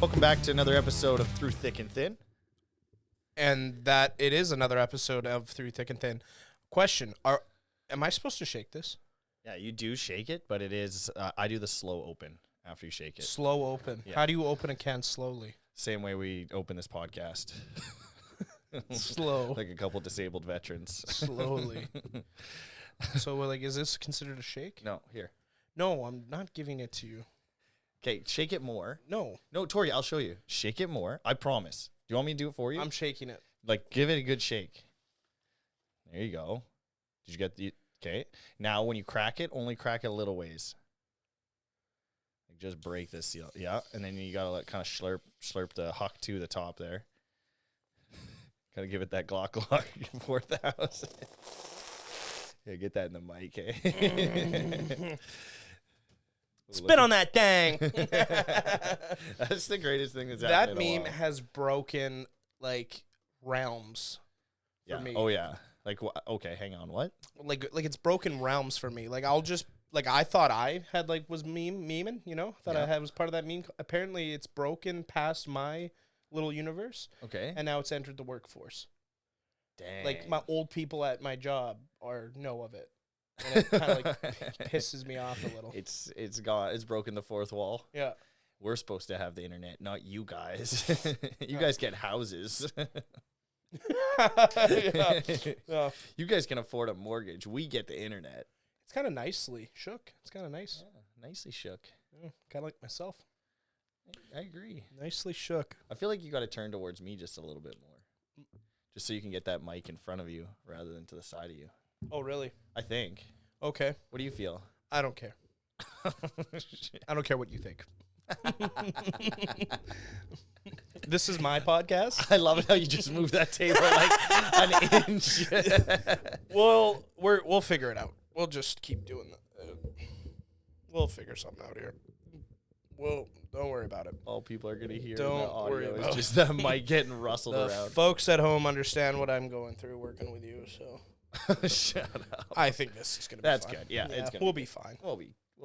Welcome back to another episode of Through Thick and Thin. And that it is another episode of Through Thick and Thin. Question, am I supposed to shake this? Yeah, you do shake it, but it is, I do the slow open after you shake it. Slow open. Yeah. How do you open a can slowly? Same way we open this podcast. Slow. Like a couple disabled veterans. Slowly. So, like, is this considered a shake? No, here. No, I'm not giving it to you. Okay, shake it more. No. No, Torrie, I'll show you. Shake it more. I promise. Do you want me to do it for you? I'm shaking it. Like, give it a good shake. There you go. Did you get the... Okay. Now, when you crack it, only crack it a little ways. Like, just break this seal. Yeah, and then you got to like kind of slurp the huck to the top there. Got to give it that Glock 4000. Yeah, get that in the mic, eh? Spit on that thing. That's the greatest thing that's that happened in a meme while. has broken, like, realms for me. Oh, yeah. Like, okay, hang on, what? Like it's broken realms for me. Like, I'll just, like, I thought I had, like, was memeing, you know? Thought I was part of that meme. Apparently, it's broken past my little universe. Okay. And now it's entered the workforce. Dang. Like, my old people at my job know of it. And it kind of, like, pisses me off a little. It's gone. It's broken the fourth wall. Yeah. We're supposed to have the internet, not you guys. You guys get houses. Yeah. You guys can afford a mortgage. We get the internet. It's kind of nicely shook. It's kind of nice. Yeah, nicely shook. Yeah, kind of like myself. I agree. Nicely shook. I feel like you got to turn towards me just a little bit more. Just so you can get that mic in front of you rather than to the side of you. Oh, really? I think. Okay. What do you feel? I don't care. I don't care what you think. This is my podcast. I love it how you just moved that table like an inch. Well, we'll figure it out. We'll just keep doing that. We'll figure something out here. Well, don't worry about it. All people are gonna hear Don't in the audio worry about is just that mic getting rustled The around. folks at home understand what I'm going through working with you, so Shut up. I think this is gonna be That's fine. good. Yeah, it's gonna we'll be fine. We'll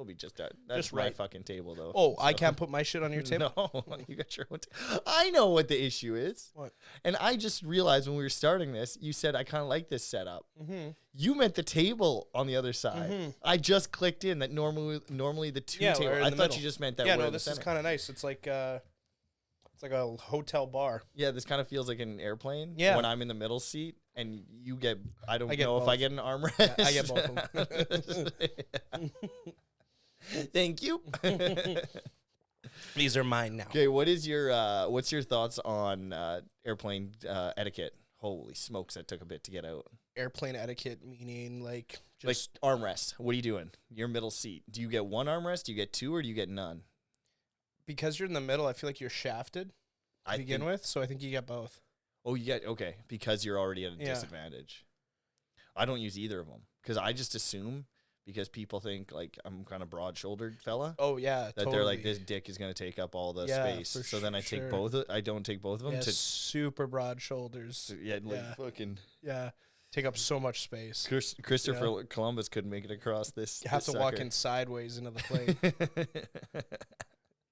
be just that. That's Just my right. fucking table though. Oh, I can't put my shit on your table? No, you got your own. I know what the issue is. What? And I just realized when we were starting this, you said I kind of like this setup. Mm-hmm. You meant the table on the other side. Mm-hmm. I just clicked in that normally the two table. we're in I the thought middle. you just meant that. Yeah, we're no, in the this is center. kind of nice. It's like a hotel bar. Yeah, this kind of feels like an airplane. Yeah. When I'm in the middle seat and you get, I don't I get know if both. I get an armrest. Yeah, I get both of them. Thank you. These are mine now. Okay, what's your thoughts on airplane etiquette? Holy smokes, that took a bit to get out. Airplane etiquette meaning like just Like armrest. What are you doing? Your middle seat. Do you get one armrest? Do you get two, or do you get none? because you're in the middle, I feel like you're shafted to begin with, so I think you get both. Oh, you get okay because you're already at a Yeah. disadvantage. I don't use either of them because I just assume because people think like I'm kind of broad-shouldered fella. Oh yeah, That totally. they're like, this dick is going to take up all the Yeah, space. for So then I take sure. both. I don't take both of them Yeah, to super broad shoulders. yeah, like Yeah. fucking. Yeah, take up so much space. Christopher Columbus couldn't make it across this. You have this to walk sucker. in sideways into the plane.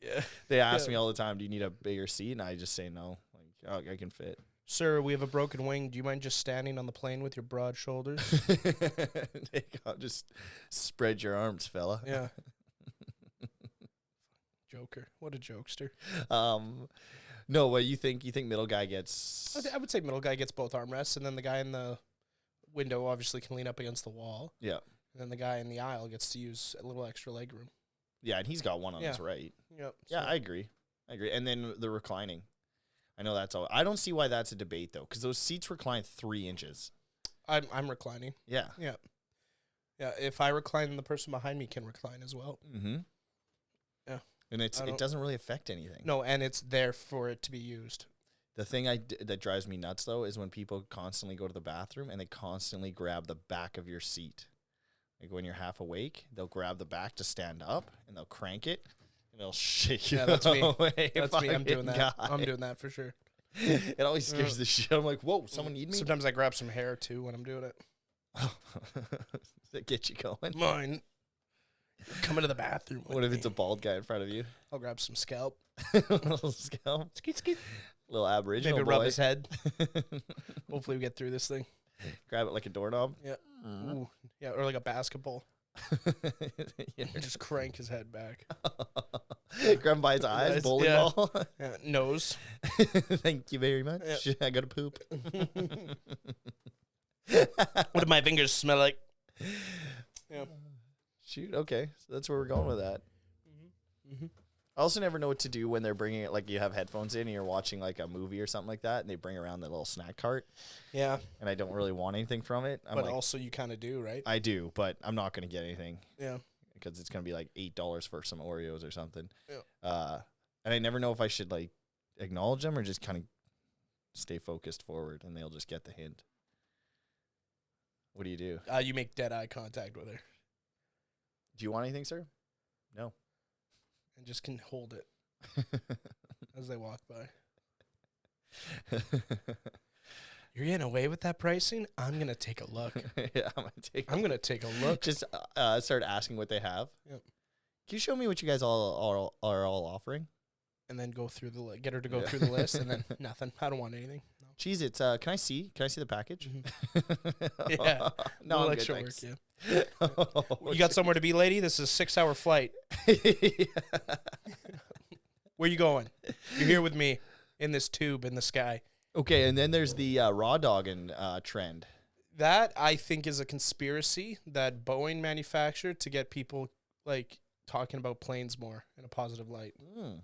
Yeah. They ask me all the time, "Do you need a bigger seat?" And I just say no. Like, oh, I can fit. Sir, we have a broken wing. Do you mind just standing on the plane with your broad shoulders? Just spread your arms, fella. Yeah. Joker. What a jokester. No, what you think? You think middle guy gets? I would say middle guy gets both armrests, and then the guy in the window obviously can lean up against the wall. Yeah, And then the guy in the aisle gets to use a little extra leg room. yeah, and he's got one on his Yeah. right. Yep. Yeah, so- I agree. And then the reclining. I know that's all. I don't see why that's a debate though, because those seats recline 3 inches. I'm reclining. Yeah. Yeah. Yeah. If I recline, then the person behind me can recline as well. Mm-hmm. Yeah. And it doesn't really affect anything. No, and it's there for it to be used. The thing that drives me nuts though is when people constantly go to the bathroom and they constantly grab the back of your seat. Like when you're half awake, they'll grab the back to stand up and they'll crank it and they'll shake you. Yeah, that's me. away. That's me. I'm doing Fucking that. guy. I'm doing that for sure. It always scares the shit. I'm like, whoa, someone need me? Sometimes I grab some hair too when I'm doing it. Does that get you going? Mine. Come into the bathroom. What if it's a bald guy in front of you? I'll grab some scalp. A little scalp. Skeet, skeet. Little Aboriginal Maybe boy. rub his head. Hopefully we get through this thing. Grab it like a doorknob. Yeah. Ooh. Yeah, or like a basketball. Just crank his head back. Grab him by his eyes, bowling yeah. ball. Yeah, nose. Thank you very much. Yeah. I gotta poop. What do my fingers smell like? Yeah. Shoot, okay. So that's where we're going with that. Mm-hmm. I also never know what to do when they're bringing it, like you have headphones in and you're watching like a movie or something like that, and they bring around the little snack cart. Yeah. And I don't really want anything from it. I'm But like, also you kind of do, right? I do, but I'm not going to get anything. Yeah. Because it's going to be like $8 for some Oreos or something. Yeah. And I never know if I should like acknowledge them or just kind of stay focused forward and they'll just get the hint. What do you do? You make dead eye contact with her. Do you want anything, sir? No. And just can hold it as they walk by. You're getting away with that pricing? I'm going to take a look. Yeah, I'm going to take a look. Just start asking what they have. Yep. Can you show me what you guys all are offering? And then go through the get her to go through the list, and then nothing. I don't want anything. No. Cheese, it's can I see the package? Mm-hmm. Yeah. No, I'm extra good, work, thanks. yeah. Oh, You got somewhere to be, lady? This is a 6-hour flight. Where you going? You're here with me in this tube in the sky. Okay, and then there's the raw dogging trend. That, I think, is a conspiracy that Boeing manufactured to get people, like, talking about planes more in a positive light. Mm.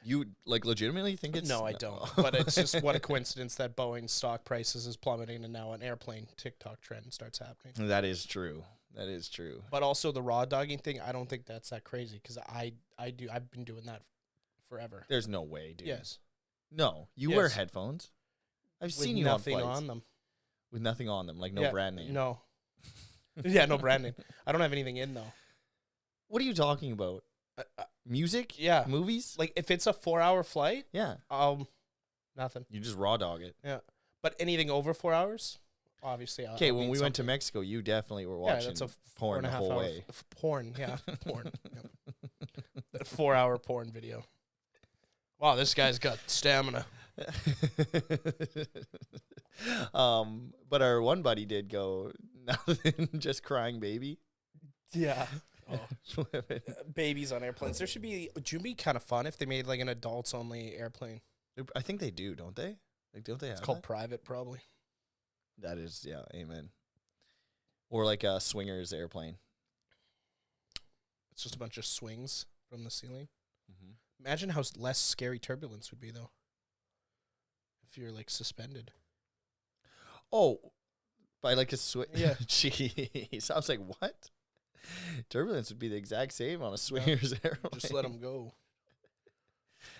You, like, legitimately think it's... No, I don't. But it's just what a coincidence that Boeing's stock prices is plummeting and now an airplane TikTok trend starts happening. That is true. That is true. But also the raw dogging thing, I don't think that's that crazy because I've been doing that forever. There's no way, dude. Yes. No, you Yes. wear headphones. I've With seen you nothing on flights. on them. With nothing on them, like no brand name. No. Yeah, no brand name. I don't have anything in though. What are you talking about? Music? Yeah. Movies? Like if it's a 4-hour flight, Yeah. nothing. You just raw dog it. Yeah. But anything over 4 hours, obviously. Okay, when we went to Mexico, you definitely were watching that's a porn the whole way. Porn, yeah. Porn. Yep. That 4-hour porn video. Wow, this guy's got stamina. But our one buddy did go, nothing, just crying baby. Yeah. Oh. Babies on airplanes. There should be. Would it be kind of fun if they made like an adults only airplane? I think they do, don't they? Like, don't they have It's called that? private, probably. That is, yeah, amen. Or like a swingers airplane. It's just a bunch of swings from the ceiling. Mm-hmm. Imagine how less scary turbulence would be, though. If you're like suspended. Oh, by like a swing. Yeah. Jeez. I was like, what? Turbulence would be the exact same on a swingers airplane. Just let them go.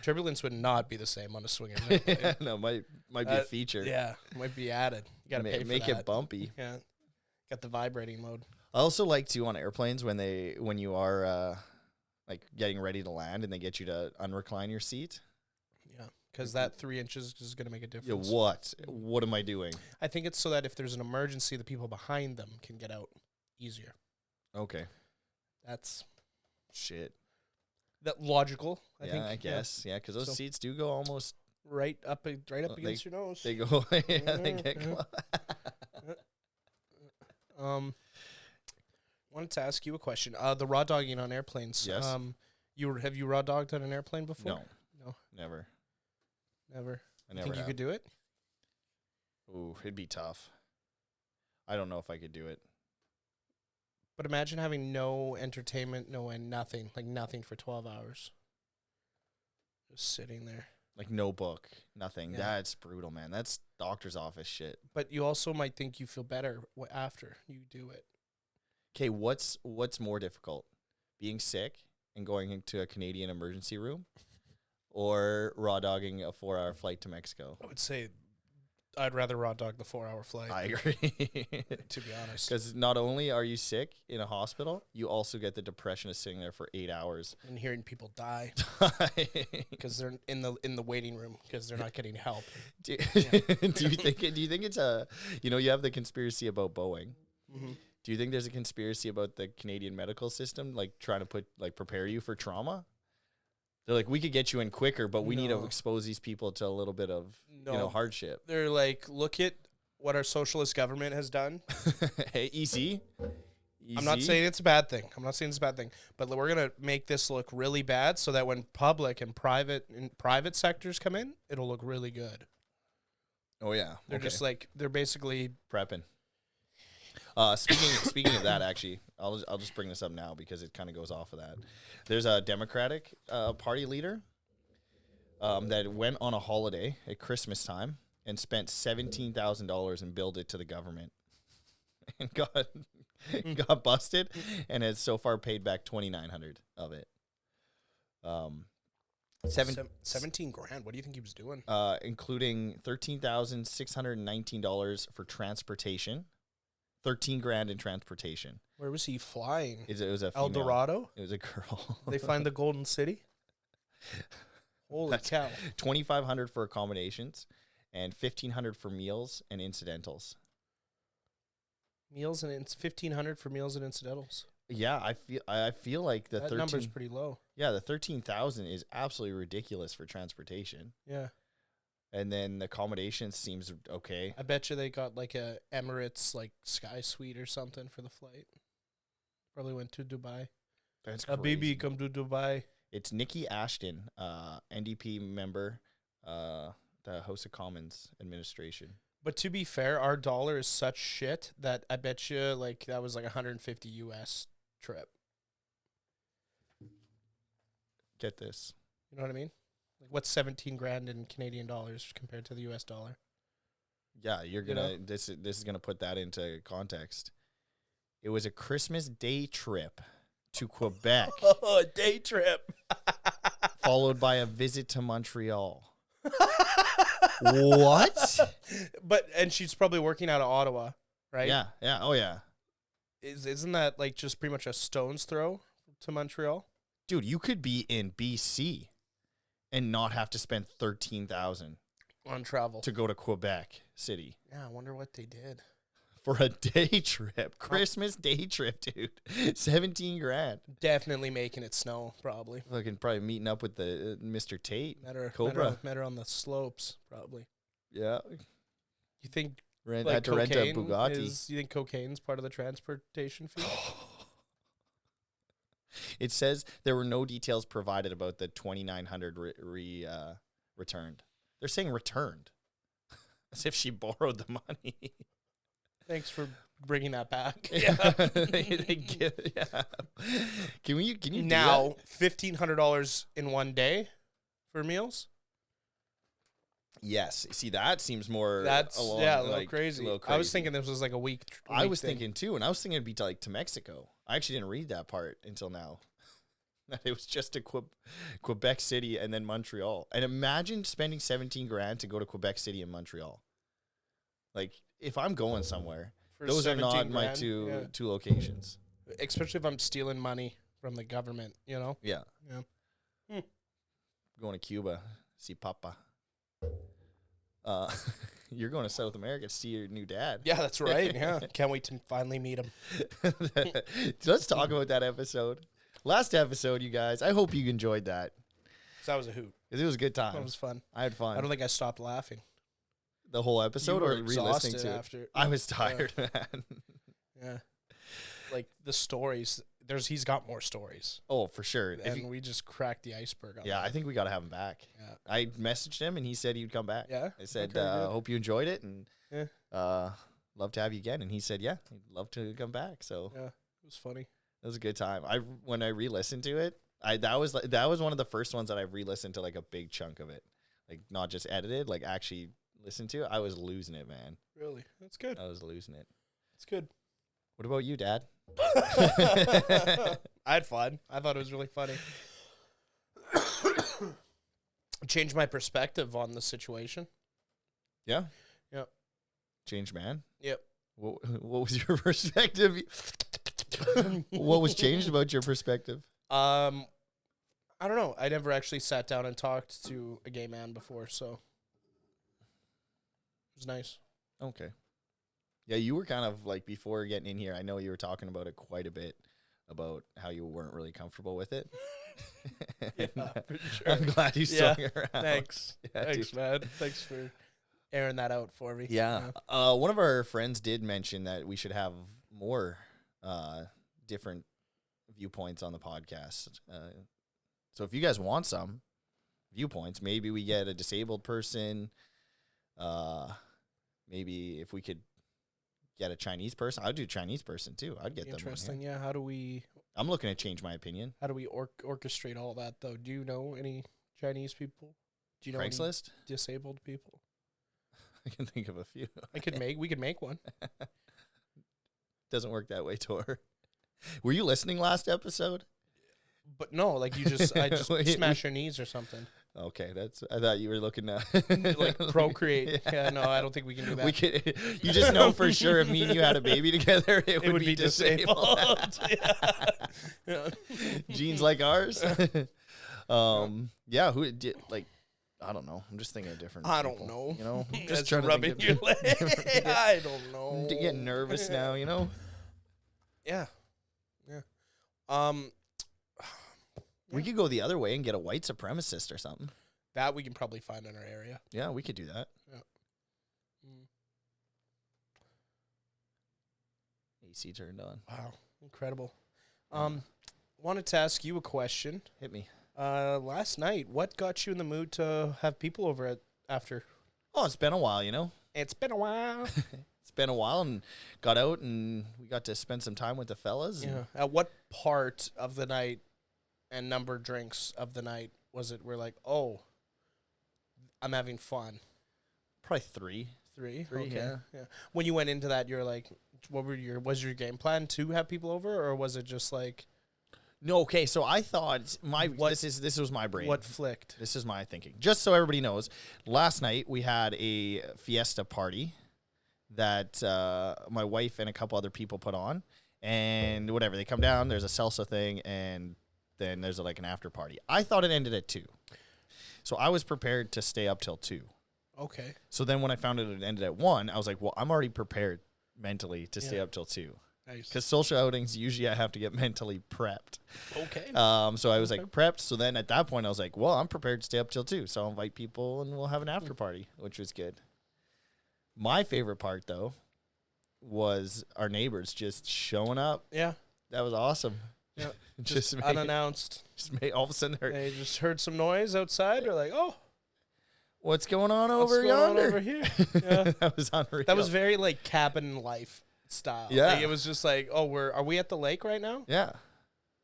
Turbulence would not be the same on a swingers airplane. Yeah, no, might be a feature. Yeah, might be added. You gotta pay for make that. it bumpy. Yeah, got the vibrating mode. I also like to on airplanes when you are like getting ready to land and they get you to unrecline your seat. Yeah, because that 3 inches is gonna make a Yeah, difference. what am I doing? I think it's so that if there's an emergency, the people behind them can get out easier. Okay. That's Shit. that logical. I Yeah, think. I guess. Yeah, because those So- seats do go almost. Right up against your nose. They go. Yeah, they get. Wanted to ask you a question. The raw dogging on airplanes. Yes. Have you raw dogged on an airplane before? No, never. Never. I never. Think you could do it? Ooh, it'd be tough. I don't know if I could do it. But imagine having no entertainment, nothing for 12 hours. Just sitting there. Like no book, nothing. Yeah. That's brutal, man. That's doctor's office shit. But you also might think you feel better after you do it. Okay, what's more difficult? Being sick and going into a Canadian emergency room or raw dogging a 4-hour flight to Mexico? I would say I'd rather raw dog the 4-hour flight. I agree. To be honest. Because not only are you sick in a hospital, you also get the depression of sitting there for 8 hours. And hearing people die because they're in the waiting room because they're not getting help. Do you think it's a, you have the conspiracy about Boeing. Mm-hmm. Do you think there's a conspiracy about the Canadian medical system, like trying to prepare you for trauma? They're like, we could get you in quicker, but we need to expose these people to a little bit of hardship. They're like, look at what our socialist government has done. Hey, easy. I'm not saying it's a bad thing. But we're gonna make this look really bad so that when public and private sectors come in, it'll look really good. Oh yeah, they're just like they're basically prepping. Speaking of that, actually, I'll just bring this up now because it kind of goes off of that. There's a Democratic Party leader that went on a holiday at Christmas time and spent $17,000 and billed it to the government, and got busted, and has so far paid back $2,900 of it. 17 grand. What do you think he was doing? Including $13,619 for transportation. 13 grand in transportation. Where was he flying? It was a El female. Dorado? It was a girl. They find the Golden City? Holy cow. $2,500 for accommodations and $1,500 for meals and incidentals. Meals and it's $1,500 for meals and incidentals. Yeah, I feel like that number's pretty low. Yeah, the 13,000 is absolutely ridiculous for transportation. Yeah. And then the accommodation seems okay. I bet you they got like a Emirates like Sky Suite or something for the flight. Probably went to Dubai. That's crazy. Baby, come to Dubai. It's Nikki Ashton, NDP member, the House of Commons administration. But to be fair, our dollar is such shit that I bet you like that was like 150 US trip. Get this. You know what I mean? Like what's 17 grand in Canadian dollars compared to the US dollar? Yeah, you're gonna this is gonna put that into context. It was a Christmas Day trip to Quebec. Oh, a day trip. Followed by a visit to Montreal. What? And she's probably working out of Ottawa, right? Yeah. Oh yeah. Isn't that like just pretty much a stone's throw to Montreal? Dude, you could be in BC and not have to spend $13,000 on travel to go to Quebec City. Yeah, I wonder what they did for a day trip, Christmas day trip, dude. 17 grand. Definitely making it snow, probably. Fucking probably meeting up with the Mr. Tate. Met her on the slopes, probably. Yeah. You think had to rent a Bugatti? You think cocaine's part of the transportation fee? It says there were no details provided about the 2,900 returned. They're saying returned, as if she borrowed the money. Thanks for bringing that back. Yeah. Yeah. Can you now $1,500 in one day for meals? Yes. See, that seems more. That's a little crazy. I was thinking this was like a week. I was thinking too, and I was thinking it'd be to Mexico. I actually didn't read that part until now. That it was just to Quebec City and then Montreal. And imagine spending 17 grand to go to Quebec City and Montreal. Like, if I'm going somewhere, those are not my two locations. Especially if I'm stealing money from the government, you know? Yeah. Yeah. Going to Cuba, see Papa. You're going to South America to see your new dad. Yeah, that's right. Yeah. Can't wait to finally meet him. Let's talk about that episode. Last episode, you guys. I hope you enjoyed that. That was a hoot. It was a good time. That was fun. I had fun. I don't think I stopped laughing. The whole episode or re-listening to after. It? I was tired, man. Yeah. Like the stories. He's got more stories. Oh, for sure. And we just cracked the iceberg on that. I think we got to have him back. Yeah. I messaged him and he said he'd come back. Yeah. I said, hope you enjoyed it and love to have you again. And he said, yeah, he'd love to come back. So yeah, it was funny. It was a good time. When I re-listened to it, that was one of the first ones that I've re-listened to like a big chunk of it, like not just edited, like actually listened to it. I was losing it, man. Really, that's good. I was losing it. It's good. What about you, Dad? I had fun. I thought it was really funny. Changed my perspective on the situation. Yeah. Yep. Changed, man. Yep. What was your perspective? What was changed about your perspective? I don't know. I never actually sat down and talked to a gay man before, so it was nice. Okay. Yeah, you were kind of like, before getting in here, I know you were talking about it quite a bit, about how you weren't really comfortable with it. Yeah, for sure. I'm glad you swung around. Thanks. Yeah, Thanks, dude. man. Thanks for airing that out for me. Yeah. One of our friends did mention that we should have more different viewpoints on the podcast. So if you guys want some viewpoints, maybe we get a disabled person. Maybe if we could get a Chinese person, I'd do Chinese person too. I'd get them. Interesting. Yeah. How do we? I'm looking to change my opinion. How do we orchestrate all that though? Do you know any Chinese people? Do you know any Craigslist? disabled people? I can think of a few. We could make one. Doesn't work that way, Tor. Were you listening last episode? But no, like I just smash your knees or something. Okay, I thought you were looking to Like procreate. Yeah, no, I don't think we can do that. We could. You just know for sure if me and you had a baby together, it would be disabled. Yeah. Genes like ours. Yeah. Who did like? I don't know. I'm just thinking of different. I don't people, know. You know, Just trying to rubbing think your leg. I don't know. Getting nervous now. You know. Yeah. We could go the other way and get a white supremacist or something. That we can probably find in our area. Yeah, we could do that. Yeah. AC turned on. Wow, incredible. Wanted to ask you a question. Hit me. Last night, what got you in the mood to have people over after? Oh, it's been a while, you know. It's been a while. It's been a while, and got out and we got to spend some time with the fellas. Yeah. At what part of the night and number of drinks of the night was it? We're like, oh, I'm having fun. Probably three. Three. Three, Okay. Yeah. When you went into that, you're like, was your game plan to have people over, or was it just like? No, okay. So I thought this was my brain. What flicked? This is my thinking. Just so everybody knows, last night we had a fiesta party that my wife and a couple other people put on, and whatever, they come down. There's a salsa thing, and then there's like an after party. I thought it ended at 2, so I was prepared to stay up till 2. Okay. So then when I found out it ended at 1, I was like, well, I'm already prepared mentally to stay up till 2. Nice. Because social outings, usually I have to get mentally prepped. Okay. So I was like prepped. So then at that point, I was like, well, I'm prepared to stay up till 2. So I'll invite people and we'll have an after party, which was good. My favorite part, though, was our neighbors just showing up. Yeah. That was awesome. Yeah. just unannounced. All of a sudden, They just heard some noise outside. They're like, oh. What's going on over yonder? yonder? Over here. Yeah. That was unreal. That was very like cabin life style. Yeah. Like, it was just like, oh, are we at the lake right now? Yeah.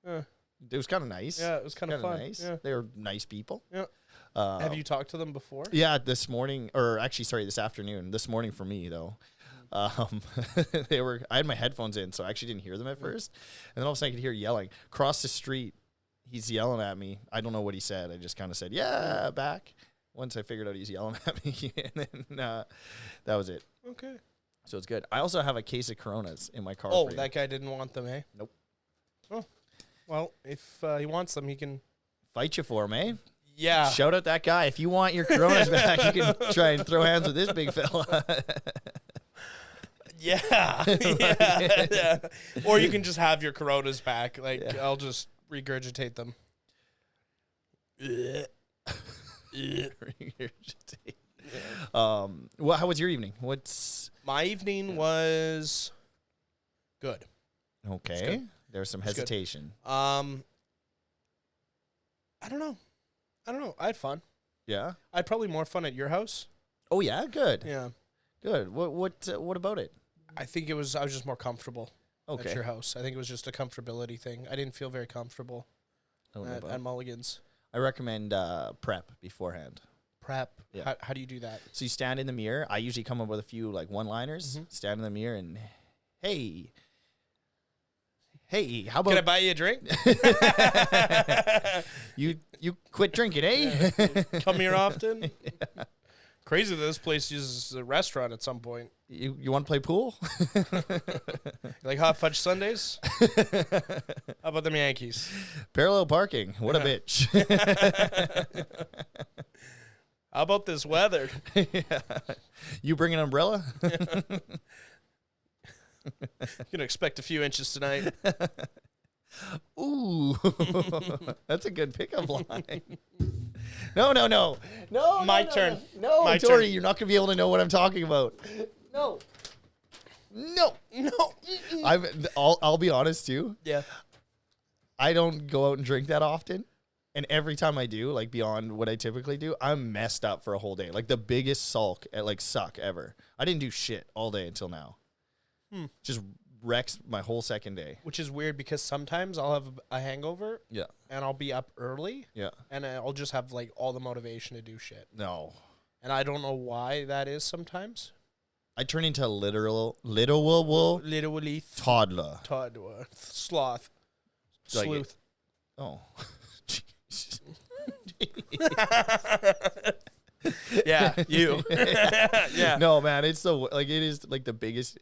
It was kind of nice. Yeah, it was kind of fun. Nice. Yeah. They were nice people. Yeah. Have you talked to them before? Yeah, this morning, or actually, sorry, this afternoon. This morning for me, though. I had my headphones in, so I actually didn't hear them at first. And then all of a sudden I could hear yelling. Across the street, he's yelling at me. I don't know what he said. I just kind of said, yeah, back. Once I figured out he's yelling at me, and then that was it. Okay. So it's good. I also have a case of Coronas in my car. Oh, that guy didn't want them, eh? Nope. Oh, well, if he wants them, he can fight you for them, eh? Yeah. Shout out that guy. If you want your Coronas back, you can try and throw hands with this big fella. Yeah. Yeah. Or you can just have your Coronas back. Like, I'll just regurgitate them. Well, how was your evening? My evening was good. Okay. Good. There was some hesitation. I don't know. I had fun. Yeah. I had probably more fun at your house. Oh yeah, good. Yeah. Good. What about it? I think I was just more comfortable at your house. I think it was just a comfortability thing. I didn't feel very comfortable at Mulligan's. I recommend prep beforehand. Prep? Yeah. How do you do that? So you stand in the mirror. I usually come up with a few like one-liners. Mm-hmm. Stand in the mirror and, hey, how about... Can I buy you a drink? You quit drinking, eh? Yeah. Come here often? Yeah. Crazy that this place uses a restaurant at some point. You want to play pool? Like hot fudge sundaes? How about them Yankees? Parallel parking. What a bitch. How about this weather? Yeah. You bring an umbrella? Gonna expect a few inches tonight. Ooh, that's a good pickup line. No. My turn. No, My Torrie, turn. you're not gonna be able to know what I'm talking about. No. I'll be honest too. Yeah. I don't go out and drink that often. And every time I do, like beyond what I typically do, I'm messed up for a whole day. Like the biggest sulk at like suck ever. I didn't do shit all day until now. Just wrecks my whole second day. Which is weird because sometimes I'll have a hangover. Yeah. And I'll be up early. Yeah. And I'll just have like all the motivation to do shit. No. And I don't know why that is sometimes. I turn into a literal Literally toddler. sloth. Like Sleuth. Oh. Yeah, you. Yeah. No, man, it's so like it is like the biggest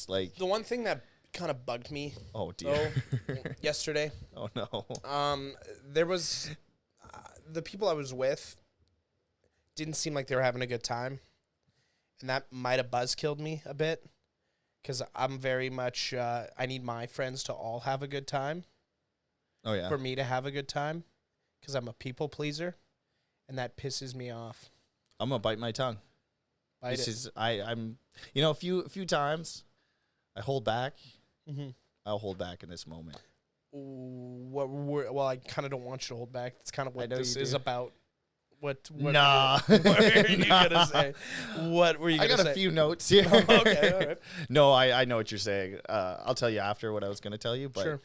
like. The one thing that kind of bugged me Oh dear. yesterday. Oh no. There was the people I was with didn't seem like they were having a good time, and that might have buzzkilled me a bit because I'm very much I need my friends to all have a good time. Oh yeah. For me to have a good time, because I'm a people pleaser, and that pisses me off. I'm gonna bite my tongue. I'm a few times I hold back. Mm-hmm. I'll hold back in this moment. Well, I kind of don't want you to hold back. That's kind of what this is about. What nah. What were you gonna say? What were you gonna say? I got a few notes here. Okay, all right. No, I know what you're saying. I'll tell you after what I was gonna tell you, but Sure.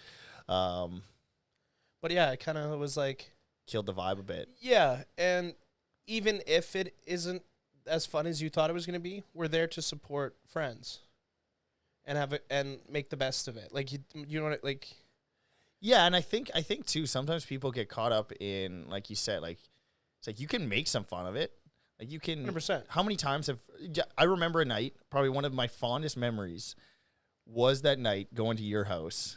But yeah, it kind of was like killed the vibe a bit. Yeah, and even if it isn't as fun as you thought it was going to be, we're there to support friends and have it and make the best of it. Like you know what like. Yeah, and I think too sometimes people get caught up in, like you said, like it's like you can make some fun of it. Like you can 100%. How many times I remember a night, probably one of my fondest memories was that night going to your house.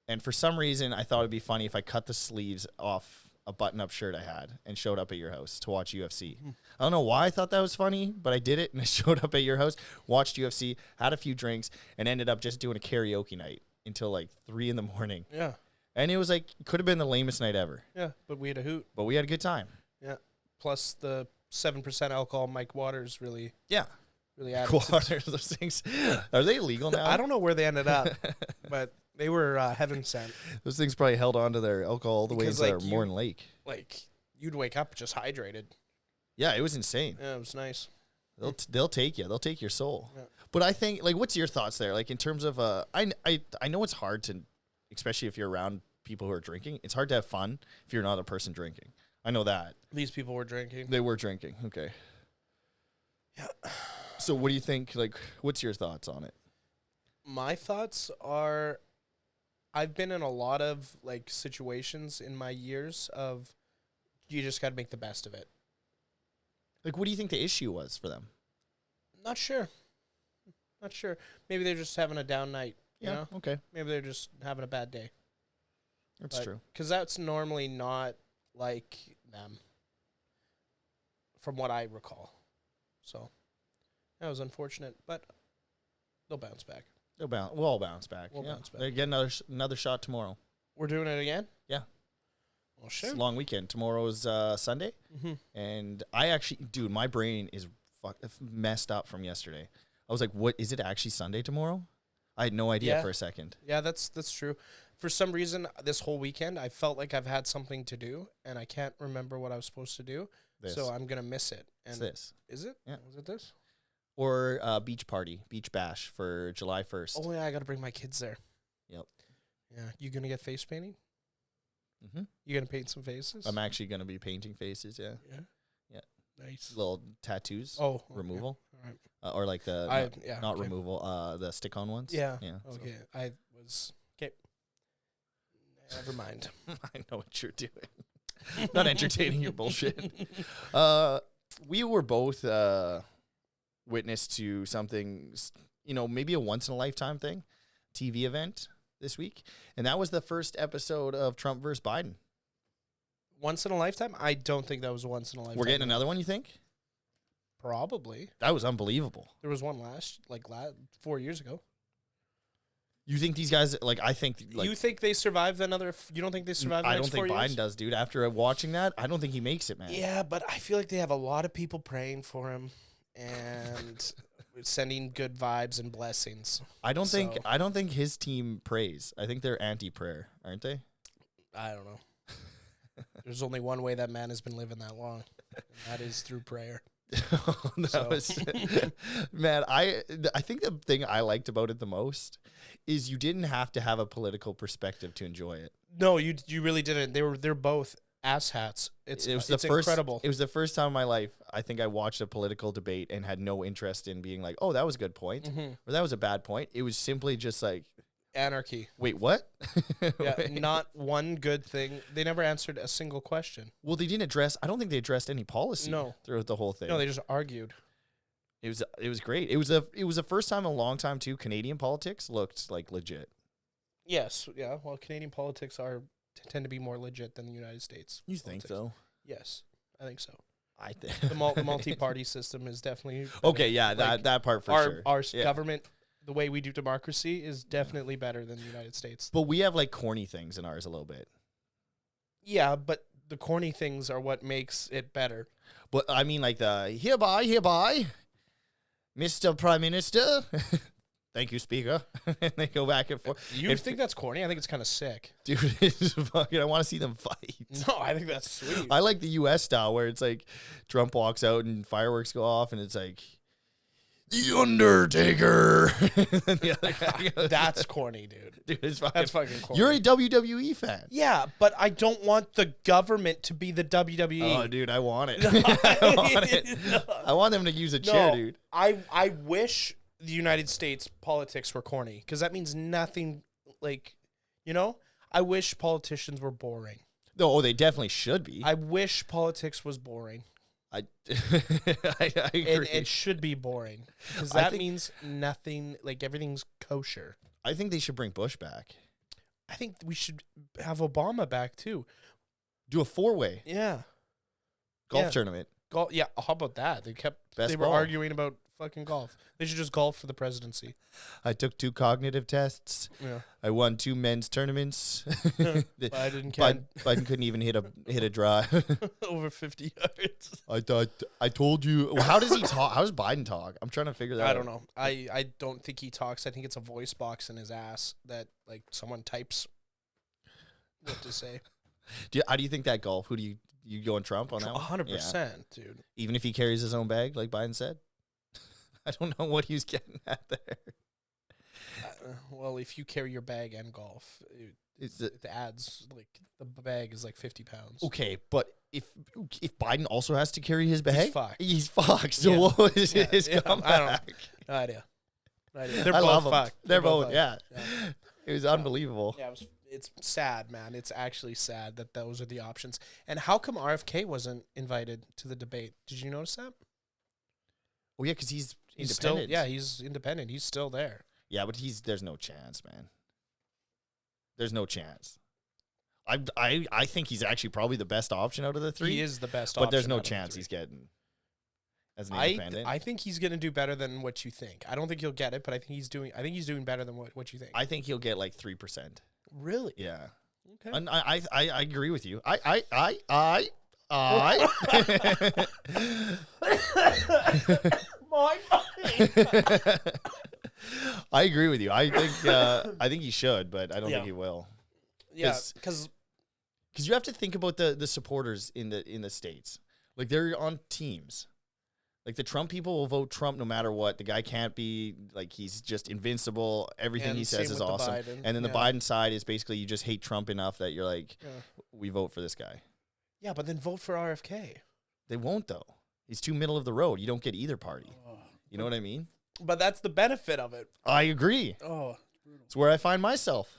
And for some reason, I thought it'd be funny if I cut the sleeves off a button-up shirt I had and showed up at your house to watch UFC. I don't know why I thought that was funny, but I did it, and I showed up at your house, watched UFC, had a few drinks, and ended up just doing a karaoke night until like 3 a.m. Yeah. And it was like, could have been the lamest night ever. Yeah, but we had a hoot. But we had a good time. Yeah. Plus the 7% alcohol Mike Waters really added. Waters, those things, are they illegal now? I don't know where they ended up, but they were heaven sent. Those things probably held on to their alcohol all the way into their Morn Lake. Like, you'd wake up just hydrated. Yeah, it was insane. Yeah, it was nice. They'll take you. They'll take your soul. Yeah. But I think, like, what's your thoughts there? Like, in terms of, I know it's hard to, especially if you're around people who are drinking, it's hard to have fun if you're not a person drinking. I know that. These people were drinking. They were drinking. Okay. Yeah. So what do you think, like, what's your thoughts on it? My thoughts are, I've been in a lot of, like, situations in my years of you just got to make the best of it. Like, what do you think the issue was for them? Not sure. Maybe they're just having a down night. You know? Okay. Maybe they're just having a bad day. That's true. Because that's normally not like them, from what I recall. So, that was unfortunate, but they'll bounce back. We'll all bounce back. We'll bounce back. They get another shot tomorrow. We're doing it again? Yeah. Well, sure. It's a long weekend. Tomorrow's Sunday. Mm-hmm. And I actually, dude, my brain is messed up from yesterday. I was like, what, is it actually Sunday tomorrow? I had no idea for a second. Yeah, that's true. For some reason, this whole weekend, I felt like I've had something to do, and I can't remember what I was supposed to do. So I'm going to miss it. And it's this. Is it? Yeah. Was it this? Or beach bash for July 1st. Oh, yeah, I got to bring my kids there. Yep. Yeah. You going to get face painting? Mm-hmm. You going to paint some faces? I'm actually going to be painting faces, yeah. Yeah? Yeah. Nice. Little tattoos. Oh. Removal. Yeah. All right. Or like the, not removal, the stick-on ones. Yeah. Yeah. Okay. So. Okay. Never mind. I know what you're doing. Not entertaining your bullshit. We were both witness to something, maybe a once-in-a-lifetime thing, TV event this week. And that was the first episode of Trump versus Biden. Once in a lifetime? I don't think that was once in a lifetime. We're getting another one, you think? Probably. That was unbelievable. There was one 4 years ago. You think these guys, like, I think... Like, you think they survived another... You don't think they survived the I next don't think 4 years? Biden does, dude. After watching that, I don't think he makes it, man. Yeah, but I feel like they have a lot of people praying for him and sending good vibes and blessings. I don't think his team prays. I think they're anti-prayer, aren't they? I don't know. There's only one way that man has been living that long, and that is through prayer. Man, I think the thing I liked about it the most is you didn't have to have a political perspective to enjoy it. No, you really didn't. They're both asshats. It's incredible. It was the first time in my life I think I watched a political debate and had no interest in being like, oh, that was a good point, or that was a bad point. It was simply just like anarchy. Wait, what? Yeah, not one good thing. They never answered a single question. Well, they didn't address. I don't think they addressed any policy. Throughout the whole thing. No, they just argued. It was great. It was the first time in a long time too. Canadian politics looked like legit. Yes, yeah. Well, Canadian politics tend to be more legit than the United States. You think so? Yes, I think so. I think the multi-party system is definitely okay. Yeah, like that part for sure. Our government, the way we do democracy, is definitely better than the United States. But we have like corny things in ours a little bit. Yeah, but the corny things are what makes it better. But I mean, like the hereby, Mr. Prime Minister. Thank you, Speaker. And they go back and forth. You think that's corny? I think it's kind of sick. Dude, it's fucking, I want to see them fight. No, I think that's sweet. I like the U.S. style where it's like Trump walks out and fireworks go off and it's like, The Undertaker. And the other guy goes, that's corny, dude. Dude, that's fucking corny. You're a WWE fan. Yeah, but I don't want the government to be the WWE. Oh, dude, I want it. I want it. I want them to use a chair, dude. I wish the United States politics were corny because that means nothing. Like, I wish politicians were boring. No, they definitely should be. I wish politics was boring. I agree. It should be boring because that means nothing. Like everything's kosher. I think they should bring Bush back. I think we should have Obama back too. Do a 4-way. Yeah. Golf tournament. Yeah. How about that? They were arguing about fucking golf. They should just golf for the presidency. I took 2 cognitive tests. Yeah. I won 2 men's tournaments. Biden couldn't even hit a drive over 50 yards. I told you. Well, how does he talk? How does Biden talk? I'm trying to figure that out. I don't know. I don't think he talks. I think it's a voice box in his ass that like someone types what to say. How do you think that golf? Who do you go on Trump on that one? 100%, dude. Even if he carries his own bag, like Biden said. I don't know what he's getting at there. Well, if you carry your bag and golf, it adds like the bag is like 50 pounds. Okay, but if Biden also has to carry his bag, he's fucked. So yeah. What is his comeback? I don't know. No idea. They're both fucked. They're both yeah. It was unbelievable. Yeah, it's sad, man. It's actually sad that those are the options. And how come RFK wasn't invited to the debate? Did you notice that? Oh, yeah, because he's independent. He's independent. He's still there. Yeah, but there's no chance, man. There's no chance. I think he's actually probably the best option out of the 3. He is the best option. But there's no chance he's getting as an independent. I think he's going to do better than what you think. I don't think he'll get it, but I think he's doing better than what you think. I think he'll get like 3%. Really? Yeah. Okay. And I agree with you. I agree with you. I think he should, but I don't think he will. Yeah, because you have to think about the supporters in the States. Like they're on teams. Like the Trump people will vote Trump no matter what. The guy can't be like he's just invincible. Everything he says is awesome. And then the Biden side is basically you just hate Trump enough that you're like, we vote for this guy. Yeah, but then vote for RFK. They won't though. He's too middle of the road. You don't get either party. You know what I mean? But that's the benefit of it. I agree. Oh, it's where I find myself.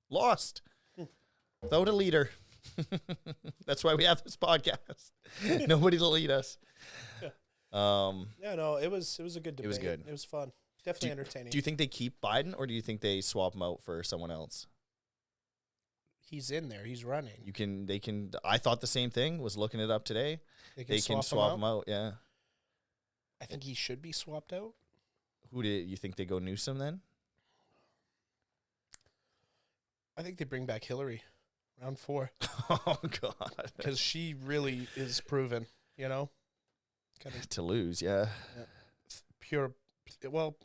Lost. Without a leader. That's why we have this podcast. Nobody to lead us. Yeah, no, it was a good debate. It was good. It was fun. Definitely entertaining. Do you think they keep Biden or do you think they swap him out for someone else? He's in there. He's running. They can. I thought the same thing. Was looking it up today. They can swap him out. Yeah. I think he should be swapped out. Who did you think they go Newsom then? I think they bring back Hillary, round 4. Oh God, because she really is proven. You know, to lose. Yeah. Pure. Well,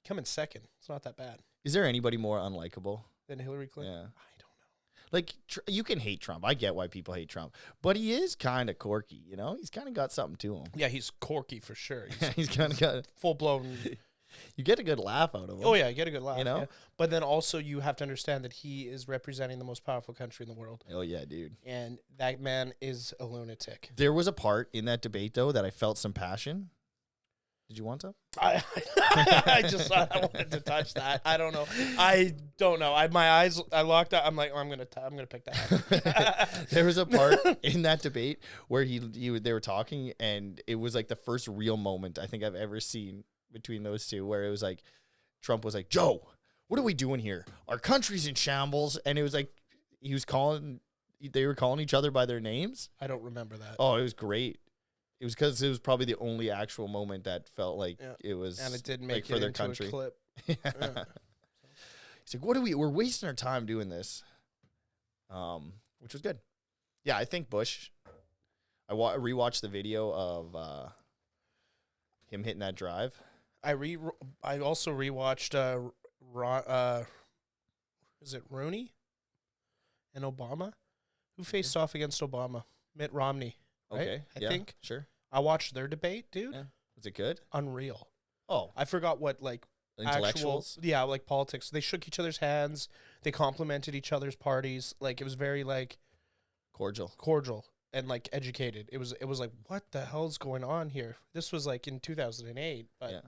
coming second. It's not that bad. Is there anybody more unlikable than Hillary Clinton? Yeah. I don't know. Like, you can hate Trump. I get why people hate Trump. But he is kind of quirky, you know? He's kind of got something to him. Yeah, he's quirky for sure. He's kind of got... Full-blown... You get a good laugh out of him. Oh, yeah, you get a good laugh. You know? Yeah. But then also you have to understand that he is representing the most powerful country in the world. Oh, yeah, dude. And that man is a lunatic. There was a part in that debate, though, that I felt some passion. Did you want to? I just thought I wanted to touch that. I don't know. My eyes, I locked out. I'm like, oh, I'm gonna pick that up. There was a part in that debate where they were talking, and it was like the first real moment I think I've ever seen between those two, where it was like Trump was like, "Joe, what are we doing here? Our country's in shambles," and it was like they were calling each other by their names. I don't remember that. Oh, it was great. It was because it was probably the only actual moment that felt like it was, and it did make like, it for their into country. a clip. Yeah. He's like, we're wasting our time doing this. Which was good. Yeah, I think Bush, I rewatched the video of him hitting that drive. I also rewatched is it Rooney and Obama? Who faced off against Obama? Mitt Romney. Right? Okay. I think. Sure. I watched their debate, dude. Yeah. Was it good? Unreal. Oh. I forgot what, like, intellectuals? like politics. They shook each other's hands. They complimented each other's parties. Like, it was very, like... Cordial and, like, educated. It was like, what the hell's going on here? This was, like, in 2008, but it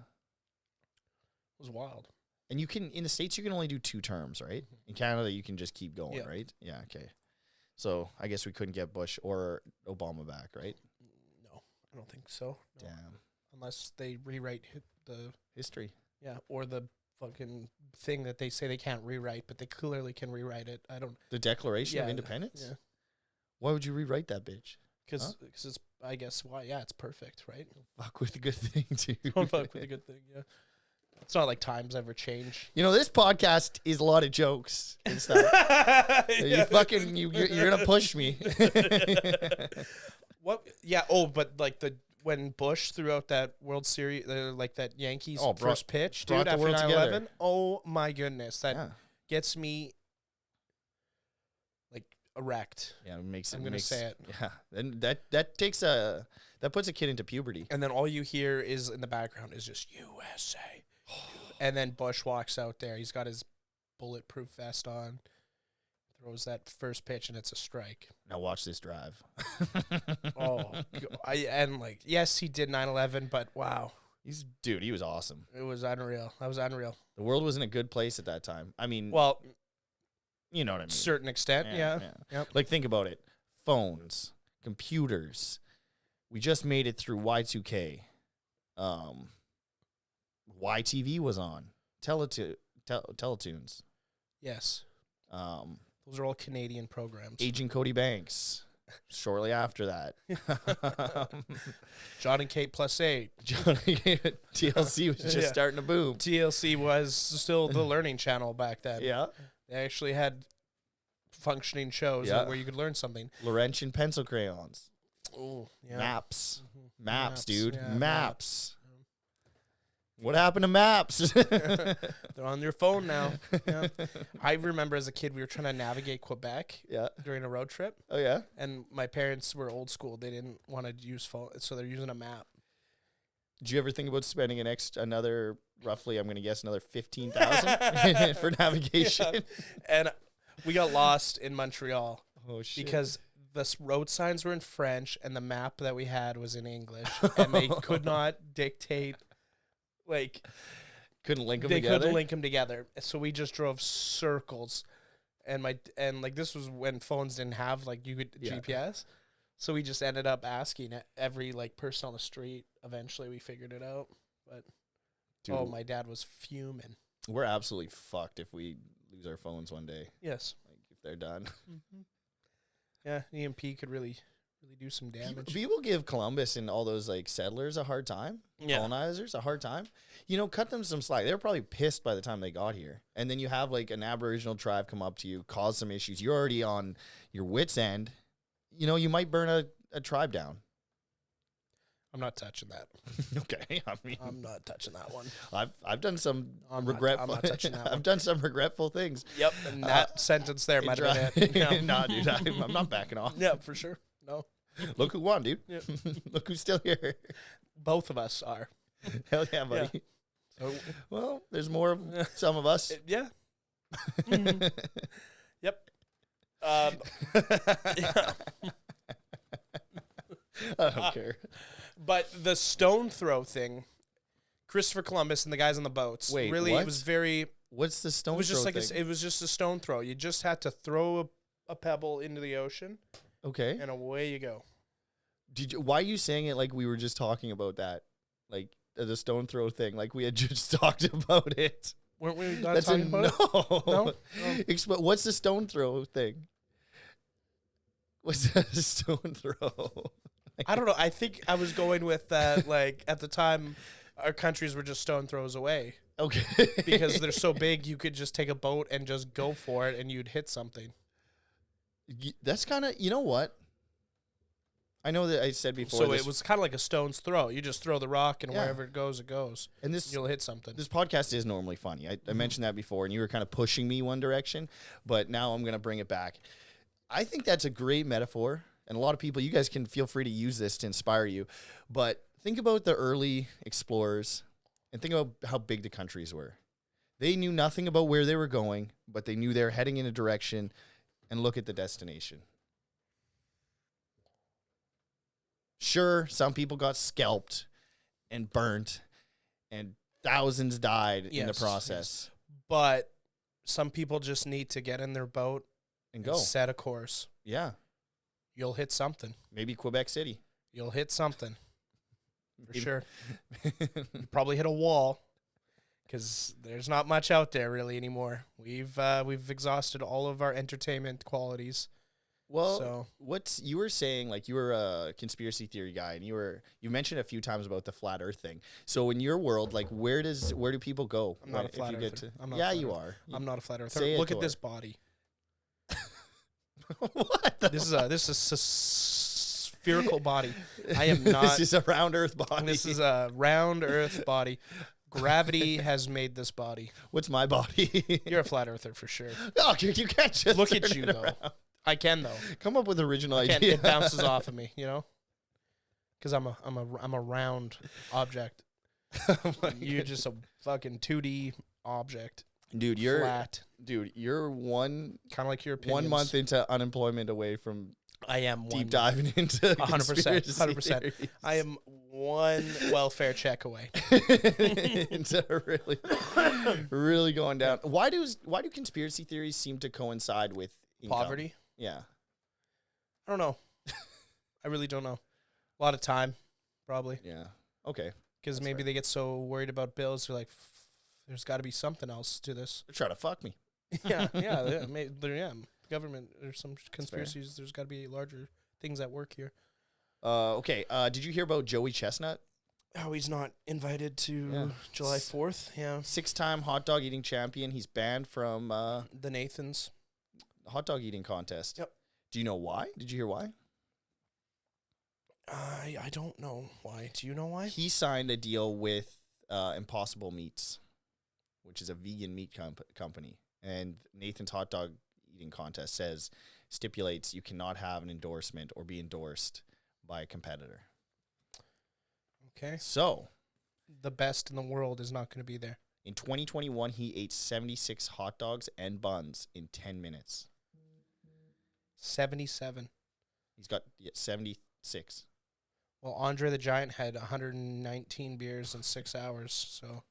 was wild. And you can, in the States, you can only do 2 terms, right? In Canada, you can just keep going, right? Yeah, okay. So I guess we couldn't get Bush or Obama back, right? No, I don't think so. No. Damn. Unless they rewrite the history. Yeah, or the fucking thing that they say they can't rewrite, but they clearly can rewrite it. I don't. The Declaration of Independence? Yeah. Why would you rewrite that bitch? Because it's, I guess, why? Yeah, it's perfect, right? Fuck with the good thing, too. Don't fuck with the good thing, yeah. It's not like times ever change. You know, this podcast is a lot of jokes and stuff. You're gonna push me. What? Yeah. Oh, but like when Bush threw out that World Series, like that Yankees first pitch, dude, after 9/11. Oh my goodness, that gets me like erect. Yeah, it makes it. I'm gonna say it. Yeah, and that puts a kid into puberty. And then all you hear is in the background is just USA. And then Bush walks out there. He's got his bulletproof vest on, throws that first pitch, and it's a strike. Now watch this drive. Yes, he did 9/11, but wow. He was awesome. It was unreal. That was unreal. The world was in a good place at that time. I mean, well, you know what I mean. Certain extent, yeah. Yep. Like, think about it. Phones, computers. We just made it through Y2K. YTV was on. Teletoons. Yes. Those are all Canadian programs. Agent Cody Banks. Shortly after that. John and Kate +8. TLC was just starting to boom. TLC was still the learning channel back then. Yeah. They actually had functioning shows where you could learn something. Laurentian pencil crayons. Oh, yeah. Maps. Mm-hmm. Maps, dude. Yeah, maps. What happened to maps? They're on your phone now. Yeah. I remember as a kid, we were trying to navigate Quebec during a road trip. Oh, yeah? And my parents were old school. They didn't want to use phone, so they're using a map. Did you ever think about spending another, roughly, I'm going to guess, another $15,000 for navigation? Yeah. And we got lost in Montreal. Oh, shit. Because the road signs were in French and the map that we had was in English. And they could not dictate... couldn't link them together. They couldn't link them together. So we just drove circles, and this was when phones didn't have GPS. So we just ended up asking every person on the street. Eventually, we figured it out. But dude, my dad was fuming. We're absolutely fucked if we lose our phones one day. Yes. they're done. Yeah, EMP could really do some damage. People give Columbus and all those like settlers a hard time. Yeah. Colonizers a hard time. You know, cut them some slack. They were probably pissed by the time they got here. And then you have like an Aboriginal tribe come up to you, cause some issues. You're already on your wit's end. You know, you might burn a tribe down. I'm not touching that. Okay, I mean, I'm not touching that one. I've done some I'm regretful. not touching that one. I've done some regretful things. Yep, and that sentence there might have been it. Yeah. Nah, dude, I'm not backing off. Yeah, for sure. No. Look who won, dude. Yeah. Look who's still here. Both of us are. Hell yeah, buddy. So, Well, there's more of some of us. yeah. Mhm. Yep. Yeah. I don't care. But the stone throw thing, Christopher Columbus and the guys on the boats. Wait, really, what? it was very. What's the stone It was just throw like thing? it was just a stone throw. You just had to throw a pebble into the ocean, Okay. and away you go. Why are you saying it like we were just talking about that? Like the stone throw thing, like we had just talked about it. Weren't we not talking about it? No. No? What's the stone throw thing? What's the stone throw? I don't know. I think I was going with that. Like at the time, our countries were just stone throws away Okay. because they're so big. You could just take a boat and just go for it, and you'd hit something. That's kind of, you know what? I know that I said before. So it was kind of like a stone's throw. You just throw the rock, and Yeah. wherever it goes, and this you'll hit something. This podcast is normally funny. I mentioned that before, and you were kind of pushing me one direction, but now I'm going to bring it back. I think that's a great metaphor, and a lot of people, you guys can feel free to use this to inspire you, but think about the early explorers and think about how big the countries were. They knew nothing about where they were going, but they knew they were heading in a direction, and look at the destination. Sure, some people got scalped and burnt, and thousands died in the Yes, process. But some people just need to get in their boat And go. set a course. Yeah. You'll hit something. Maybe Quebec City. You'll hit something. For Maybe- sure. You probably hit a wall because there's not much out there really anymore. We've exhausted all of our entertainment qualities. Well, So you were saying, like, you were a conspiracy theory guy, and you mentioned a few times about the flat Earth thing. So in your world, like, where do people go? I'm not a if flat you earther. get to? I'm not a Yeah, flat you earther. are. I'm not a flat earther. Say it, Look at Tor. this body. What? The This is a spherical body. I am not. This is a round Earth body. This is a round Earth body. Gravity has made this body. What's my body? You're a flat earther for sure. Oh, you can't just Look at turn you it though. around. I can though. Come up with original I can. idea. It bounces off of me, you know, because I'm a round object. Oh my You're goodness. just a fucking 2D object. Dude, Flat, you're one kind of like your opinions. 1 month into unemployment away from I am deep one. diving into 100%. conspiracy 100%. theories. I am one welfare check away. into really going down. Why do conspiracy theories seem to coincide with income? Poverty. Yeah. I don't know. I really don't know. A lot of time, probably, Yeah. Okay. because That's maybe fair. they get so worried about bills. They're like, there's got to be something else to this. They're trying to fuck me. Yeah. Government. There's some conspiracies. There's got to be larger things at work here. Okay. Did you hear about Joey Chestnut? Oh, he's not invited to Yeah. July 4th. Yeah. 6-time hot dog eating champion. He's banned from The Nathans. hot dog eating contest. Yep. Do you know why? Did you hear why? I don't know why. Do you know why? He signed a deal with Impossible Meats, which is a vegan meat company. And Nathan's hot dog eating contest stipulates you cannot have an endorsement or be endorsed by a competitor. Okay. So, The best in the world is not going to be there. in 2021, he ate 76 hot dogs and buns in 10 minutes. 77. He's got 76. Well, Andre the Giant had 119 beers in 6 hours. So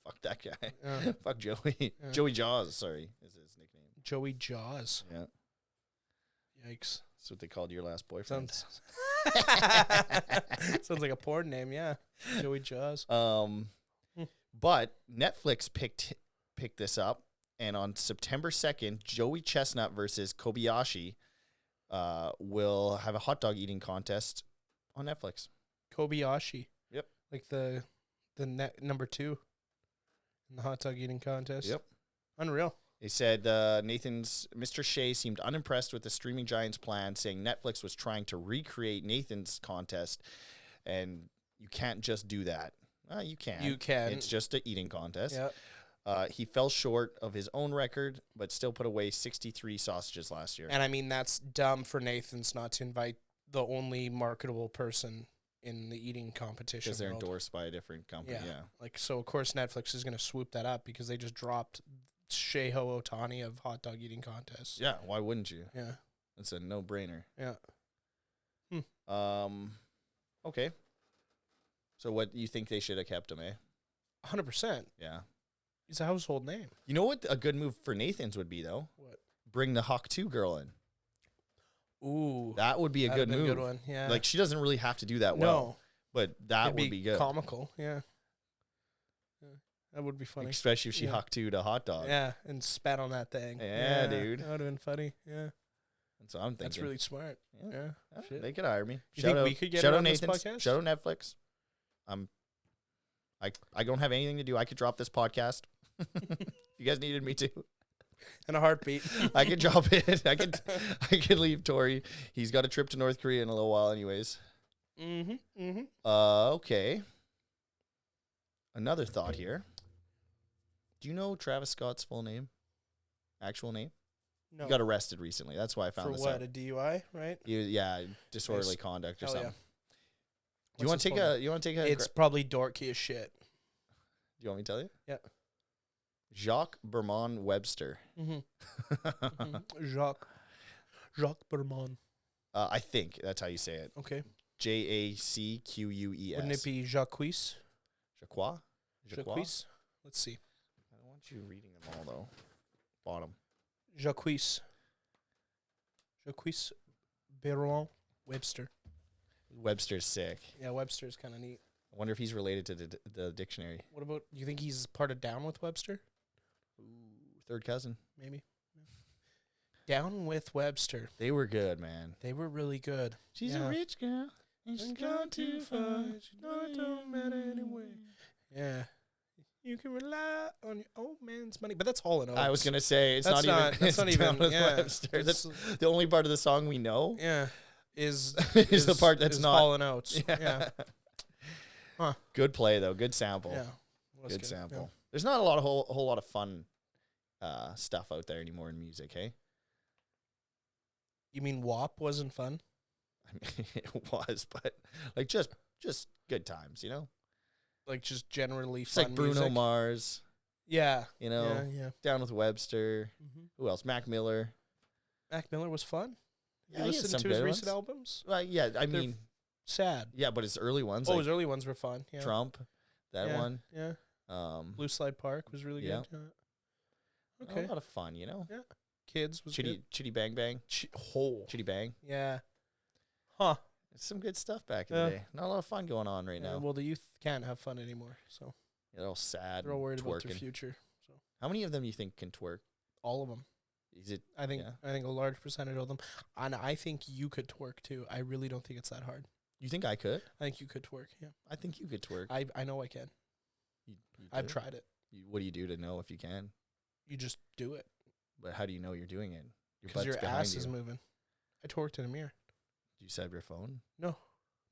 Fuck that guy. uh, Fuck Joey. Yeah. Joey Jaws, sorry, is his nickname. Joey Jaws. Yeah. Yikes. That's what they called your last boyfriend. Sounds like a porn name. Yeah. Joey Jaws. But Netflix picked this up, And on September 2nd, Joey Chestnut versus Kobayashi will have a hot dog eating contest on Netflix. Kobayashi. Yep. Like the number 2 in the hot dog eating contest. Yep. Unreal. They said Mr. Shea seemed unimpressed with the streaming giant's plan, saying Netflix was trying to recreate Nathan's contest, and you can't just do that. You can. You can. It's just an eating contest. Yep. He fell short of his own record, but still put away 63 sausages last year. And I mean, that's dumb for Nathan's not to invite the only marketable person in the eating competition. Because they're endorsed by a different company. Yeah. Like, so of course Netflix is going to swoop that up because they just dropped Sheho Otani of hot dog eating contests. Yeah. Why wouldn't you? Yeah. It's a no-brainer. Yeah. Okay. So what you think they should have kept him, eh? 100%. Yeah. He's a household name. You know what a good move for Nathan's would be, though? What? Bring the Hawk 2 girl in. Ooh. That would be a good move. Good one. Yeah. Like, she doesn't really have to do that well. But that would be good. Comical. Yeah. That would be funny. Especially if she Hawk 2'd a hot dog. Yeah. And spat on that thing. Yeah, dude. That would have been funny. Yeah. That's what I'm thinking. That's really smart. Yeah. They could hire me. You think we could get her on this podcast? Shout out Netflix. I don't have anything to do. I could drop this podcast. If you guys needed me to. In a heartbeat. I could drop it. I could leave Torrie. He's got a trip to North Korea in a little while anyways. Okay. Another thought here. Do you know Travis Scott's full name? Actual name? No. He got arrested recently. That's why I found this out. For what, a DUI, right? Yeah, disorderly conduct or Hell something. Yeah. Do you want to take a It's probably dorky as shit. Do you want me to tell you? Yeah. Jacques Bermond Webster. Jacques Bermond. I think that's how you say it. Okay. Jacques. Wouldn't it be Jacques? Jacques? Let's see. I don't want you reading them all, though. Bottom. Jacques Bermond Webster. Webster's sick. Yeah, Webster's kind of neat. I wonder if he's related to the dictionary. What about, do you think he's part of Down with Webster? Ooh, third cousin. Maybe. Down with Webster. They were good, man. They were really good. She's a rich girl, and she's gone too far. She know it don't matter anyway. Yeah. You can rely on your old man's money. But that's Hall & Oates. I was going to say, that's not even Down with yeah. Webster. That's the only part of the song we know. Yeah. Is the part that's not Hall & Oates. Yeah. Huh. Good play, though. Good sample. Yeah. Good sample. Yeah. There's not a whole lot of fun stuff out there anymore in music, hey? You mean WAP wasn't fun? I mean, it was, but like just good times, you know? Like just generally it's fun like Bruno music. Mars. Yeah. You know? Yeah. Down with Webster. Mm-hmm. Who else? Mac Miller. Mac Miller was fun? Yeah, you listened to his recent albums? Yeah, I mean... sad. Yeah, but his early ones. His early ones were fun. Yeah. Trump. That one. Yeah. Blue Slide Park was really good. Yeah. Okay. A lot of fun, you know? Yeah. Kids was good. Chitty Bang Bang. Chitty Bang. Yeah. Huh. It's some good stuff back in the day. Not a lot of fun going on right now. Well, the youth can't have fun anymore, so. They're all sad. They're all worried about their future. So. How many of them you think can twerk? All of them. Is it? I think a large percentage of them. And I think you could twerk too. I really don't think it's that hard. You think I could? I think you could twerk, yeah. I think you could twerk. I know I can. I've tried it. What do you do to know if you can? You just do it. But how do you know you're doing it? Because your ass is moving. I twerked in a mirror. Did you set up your phone? No,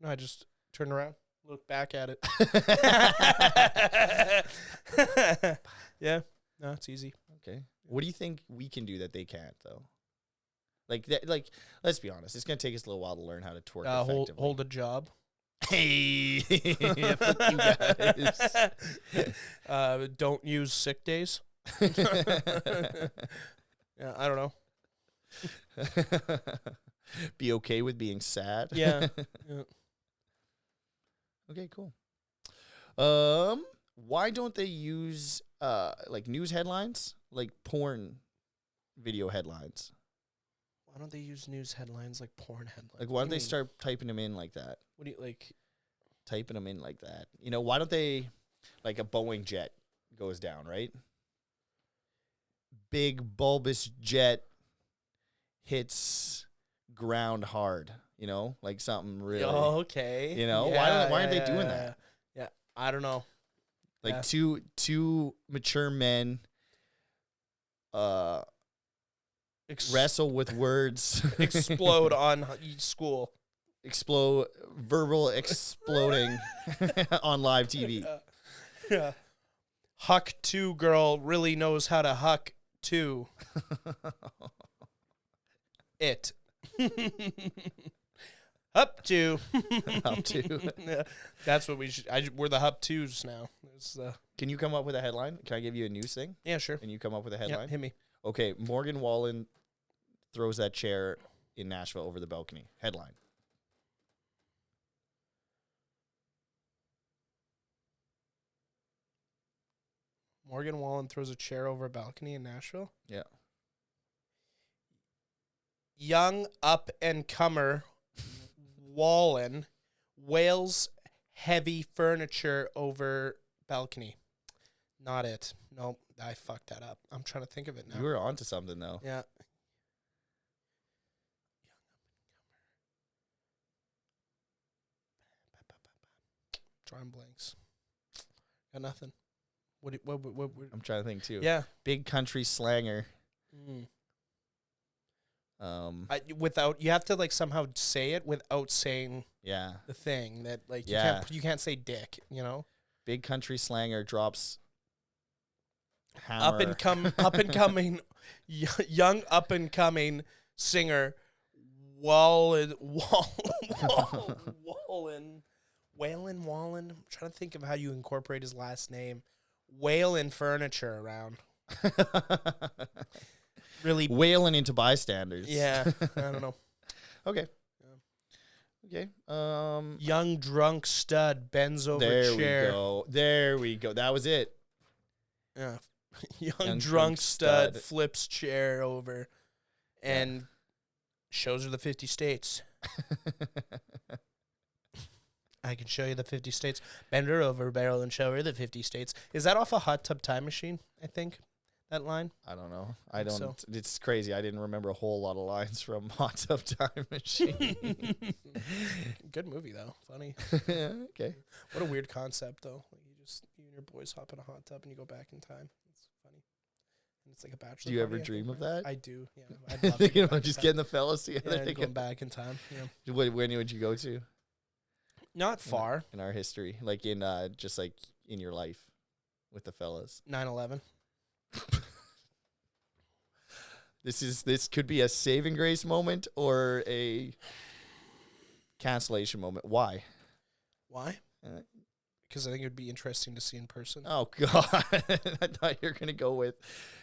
I just turned around, looked back at it. Yeah, no, it's easy. Okay. What do you think we can do that they can't, though? Like, let's be honest. It's gonna take us a little while to learn how to twerk effectively. Hold a job. Hey, fuck you guys. Don't use sick days. Yeah, I don't know. Be okay with being sad. Yeah. Okay, cool. Why don't they use like news headlines, like porn video headlines? Why don't they use news headlines like porn headlines? Like, why don't they start typing them in like that? What do you like? Typing them in like that. You know, why don't they, like a Boeing jet goes down, right? big bulbous jet hits ground hard, you know, like something really. Oh, okay. You know, Yeah, why aren't they yeah, doing yeah, that? Yeah, I don't know. Like Yeah. two mature men wrestle with words. Explode on school. Explode, verbal exploding on live TV. Yeah. Huck 2 girl really knows how to huck 2. It. Up 2. Up 2. Yeah, that's what we should. We're the Hup 2s now. Can you come up with a headline? Can I give you a news thing? Yeah, sure. And you come up with a headline? Yeah, hit me. Okay, Morgan Wallen throws that chair in Nashville over the balcony. Headline. Morgan Wallen throws a chair over a balcony in Nashville. Yeah. Young up-and-comer Wallen wails heavy furniture over balcony. Not it. Nope, I fucked that up. I'm trying to think of it now. You were onto something, though. Yeah. Drawing blanks. Got nothing. What? I'm trying to think, too. Yeah. Big country slanger. Mm. Without You have to like somehow say it without saying yeah. the thing that like Yeah. you can't say dick, you know? Big country slanger drops hammer. Up and coming young up and coming singer Waylon. I'm trying to think of how you incorporate his last name. Waylon furniture around. Really wailing into bystanders. Yeah, I don't know. Okay. Okay. Young drunk stud bends over chair. There we go. That was it. Yeah. Young drunk stud flips chair over and shows her the 50 states. I can show you the 50 states. Bend her over, barrel, and show her the 50 states. Is that off a Hot Tub Time Machine, I think, that line? I don't know. I don't. So. It's crazy. I didn't remember a whole lot of lines from Hot Tub Time Machine. Good movie, though. Funny. Okay. What a weird concept, though. Like you and your boys hop in a hot tub and you go back in time. It's funny. And it's like a bachelor. Do you party, ever dream of that? I do, yeah. I'd love to Thinking go about back just in getting the fellas together. time. Yeah, going back in time, yeah. When would you go to? Not far. In our history. Like in just like in your life with the fellas. 9/11. This could be a saving grace moment or a cancellation moment. Why? Why? Because I think it would be interesting to see in person. Oh, God. I thought you were going to go with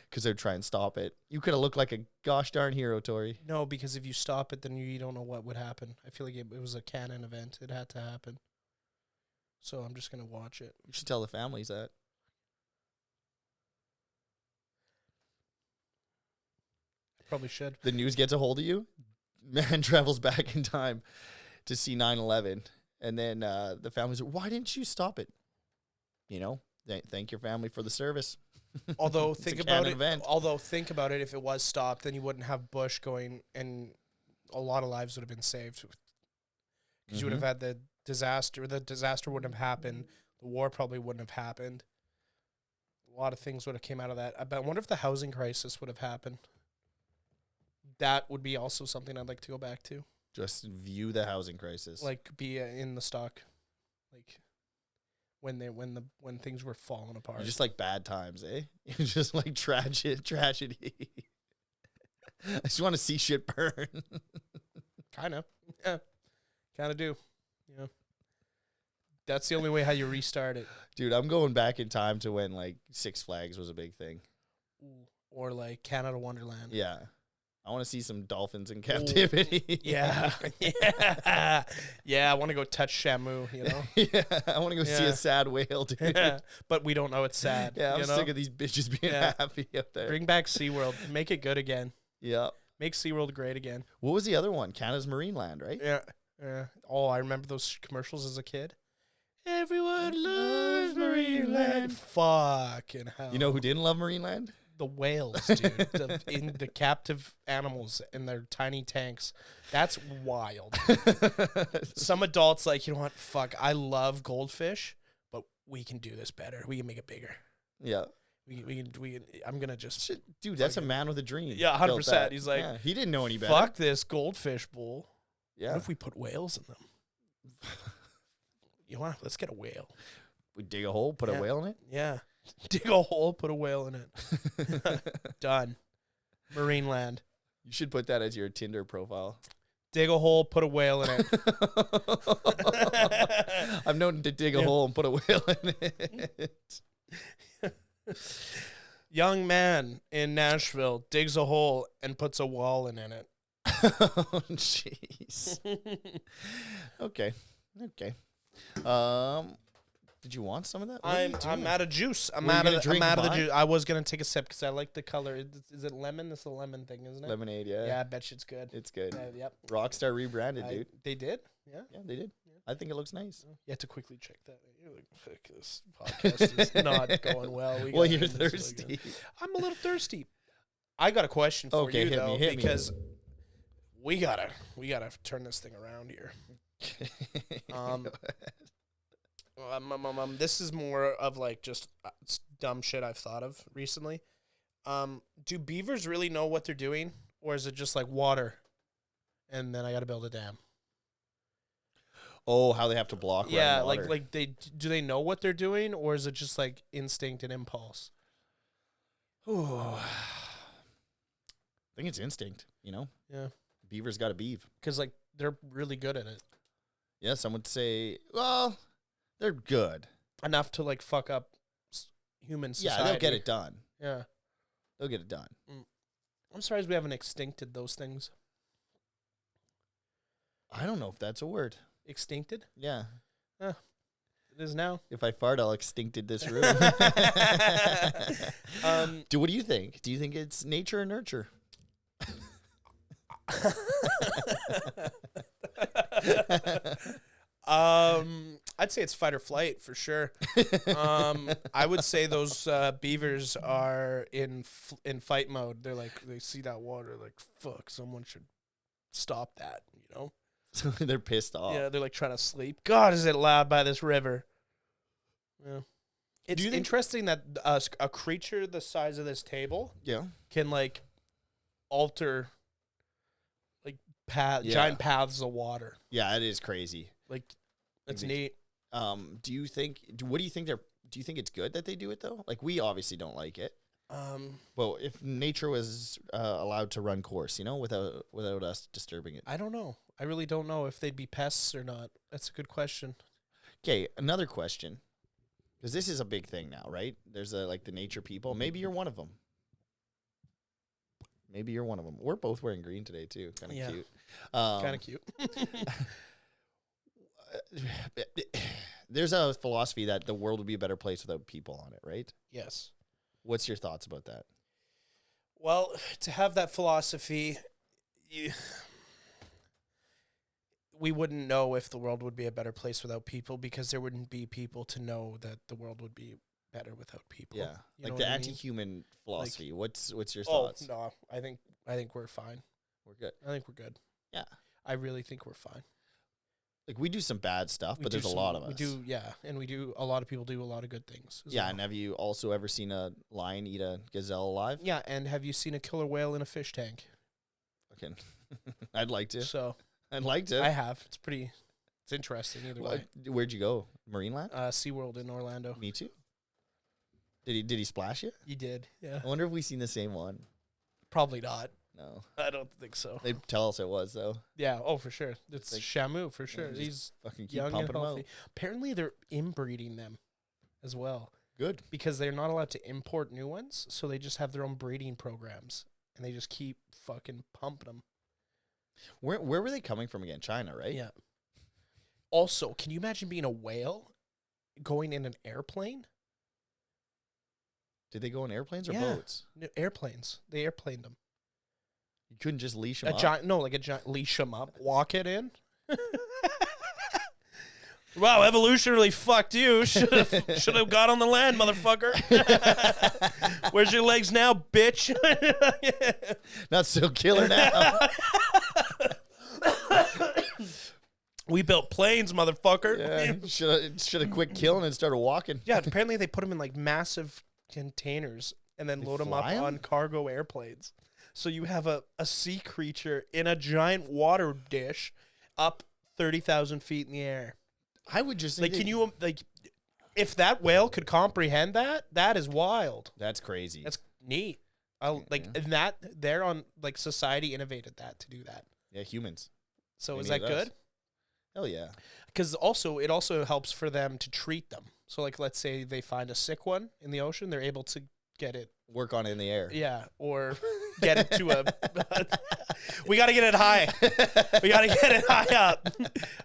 because they'd try and stop it. You could have looked like a gosh darn hero, Torrie. No, because if you stop it, then you don't know what would happen. I feel like it was a canon event. It had to happen. So I'm just going to watch it. You should tell the families that. I probably should. The news gets a hold of you. Man travels back in time to see 9/11. And then the families are, why didn't you stop it? You know, thank your family for the service. Although think about it. Event. Although think about it, if it was stopped, then you wouldn't have Bush going, and a lot of lives would have been saved. Because you would have had the disaster. The disaster wouldn't have happened. The war probably wouldn't have happened. A lot of things would have came out of that. I wonder if the housing crisis would have happened. That would be also something I'd like to go back to. Just view the housing crisis. Like be in the stock, like when things were falling apart. You're just like bad times, eh? You're just like tragedy. I just want to see shit burn. Kind of, yeah, kind of do. Yeah, that's the only way how you restart it. Dude, I'm going back in time to when like Six Flags was a big thing. Or like Canada Wonderland. Yeah. I want to see some dolphins in captivity. Yeah. Yeah. Yeah, I want to go touch Shamu, you know? Yeah, I want to go see a sad whale, dude. Yeah, but we don't know it's sad. Yeah, I'm sick of these bitches being happy up there. Bring back SeaWorld. Make it good again. Yeah. Make SeaWorld great again. What was the other one? Canada's Marine Land, right? Yeah. Yeah. Oh, I remember those commercials as a kid. Everyone loves Marine Land. Fucking hell. You know who didn't love Marine Land? the whales, dude. In the captive animals in their tiny tanks. That's wild. Some adults like, you know what? Fuck, I love goldfish, but we can do this better. We can make it bigger. Yeah. We can. I'm gonna just. Dude, that's a man with a dream. Yeah, 100%. He's like, he didn't know any better. Fuck this goldfish bowl. Yeah. What if we put whales in them? You know what? Let's get a whale. We dig a hole, put a whale in it? Yeah. Dig a hole, put a whale in it. Done. Marine land. You should put that as your Tinder profile. Dig a hole, put a whale in it. I'm known to dig a hole and put a whale in it. Young man in Nashville digs a hole and puts a wall in it. Oh, jeez. Okay. Did you want some of that? I'm out of juice. I'm out of the juice. I was gonna take a sip because I like the color. Is it lemon? This is a lemon thing, isn't it? Lemonade, yeah. Yeah, I bet you it's good. It's good. Yep. Rockstar rebranded, dude. They did? Yeah. Yeah, they did. Yeah. I think it looks nice. You have to quickly check that. You're like, fuck, this podcast is not going well. Well, you're thirsty. I'm a little thirsty. I got a question for you though, because we gotta turn this thing around here. This is more of like just dumb shit I've thought of recently. Do beavers really know what they're doing, or is it just like water, and then I got to build a dam? Oh, how they have to block? Yeah, water. like do they know what they're doing, or is it just like instinct and impulse? I think it's instinct. You know. Yeah. Beavers got to beav because like they're really good at it. Yeah, some would say, well, they're good enough to like fuck up human society. Yeah, they'll get it done. Yeah, they'll get it done. I'm surprised we haven't extincted those things. I don't know if that's a word. Extincted? Yeah. It is now. If I fart, I'll extincted this room. What do you think? Do you think it's nature or nurture? I'd say it's fight or flight for sure. I would say those beavers are in fight mode. They're like, they see that water, like, fuck, someone should stop that, you know? So they're pissed off. Yeah, they're like trying to sleep. God, is it loud by this river? Yeah. It's interesting that a creature the size of this table can like alter like giant paths of water. Yeah, it is crazy. Like, that's neat. What do you think do you think it's good that they do it though? Like, we obviously don't like it. Well, if nature was allowed to run course, you know, without us disturbing it. I don't know. I really don't know if they'd be pests or not. That's a good question. Okay, another question. Because this is a big thing now, right? There's like the nature people. Maybe you're one of them. We're both wearing green today too. Kind of cute. Kind of cute. There's a philosophy that the world would be a better place without people on it, right? Yes. What's your thoughts about that? Well, to have that philosophy, we wouldn't know if the world would be a better place without people, because there wouldn't be people to know that the world would be better without people. Yeah, like the anti-human philosophy. Like, what's your thoughts? Oh no, I think we're fine. We're good. I think we're good. Yeah, I really think we're fine. Like, we do some bad stuff, but there's a lot of us. We do, yeah, and a lot of people do a lot of good things. Yeah, and have you also ever seen a lion eat a gazelle alive? Yeah, and have you seen a killer whale in a fish tank? Okay, I'd like to. So I'd like to. I have. It's interesting either way. Where'd you go? Marineland? SeaWorld in Orlando. Me too. Did he splash you? He did, yeah. I wonder if we've seen the same one. Probably not. No. I don't think so. They tell us it was, though. Yeah, for sure. It's like, Shamu, for sure. He's fucking keep young pumping and healthy. them out. Apparently, they're inbreeding them as well. Good. Because they're not allowed to import new ones, so they just have their own breeding programs, and they just keep fucking pumping them. Where were they coming from again? China, right? Yeah. Also, can you imagine being a whale going in an airplane? Did they go in airplanes or boats? No, airplanes. They airplaned them. You couldn't just leash them up? Like a giant leash them up, walk it in. Wow, evolution really fucked you. Should have got on the land, motherfucker. Where's your legs now, bitch? Not so killer now. We built planes, motherfucker. Yeah, should have quit killing and started walking. Yeah, apparently they put them in like massive containers and then load them up on cargo airplanes. So you have a sea creature in a giant water dish up 30,000 feet in the air. I would just think like, can you if that whale could comprehend that, that is wild. That's crazy. That's neat. And that they're on like society innovated that to do that. Yeah, humans. So is that good? Hell yeah. Because it also helps for them to treat them. So like, let's say they find a sick one in the ocean, they're able to get it. Work on it in the air. Yeah, or get it to a... We got to get it high. We got to get it high up.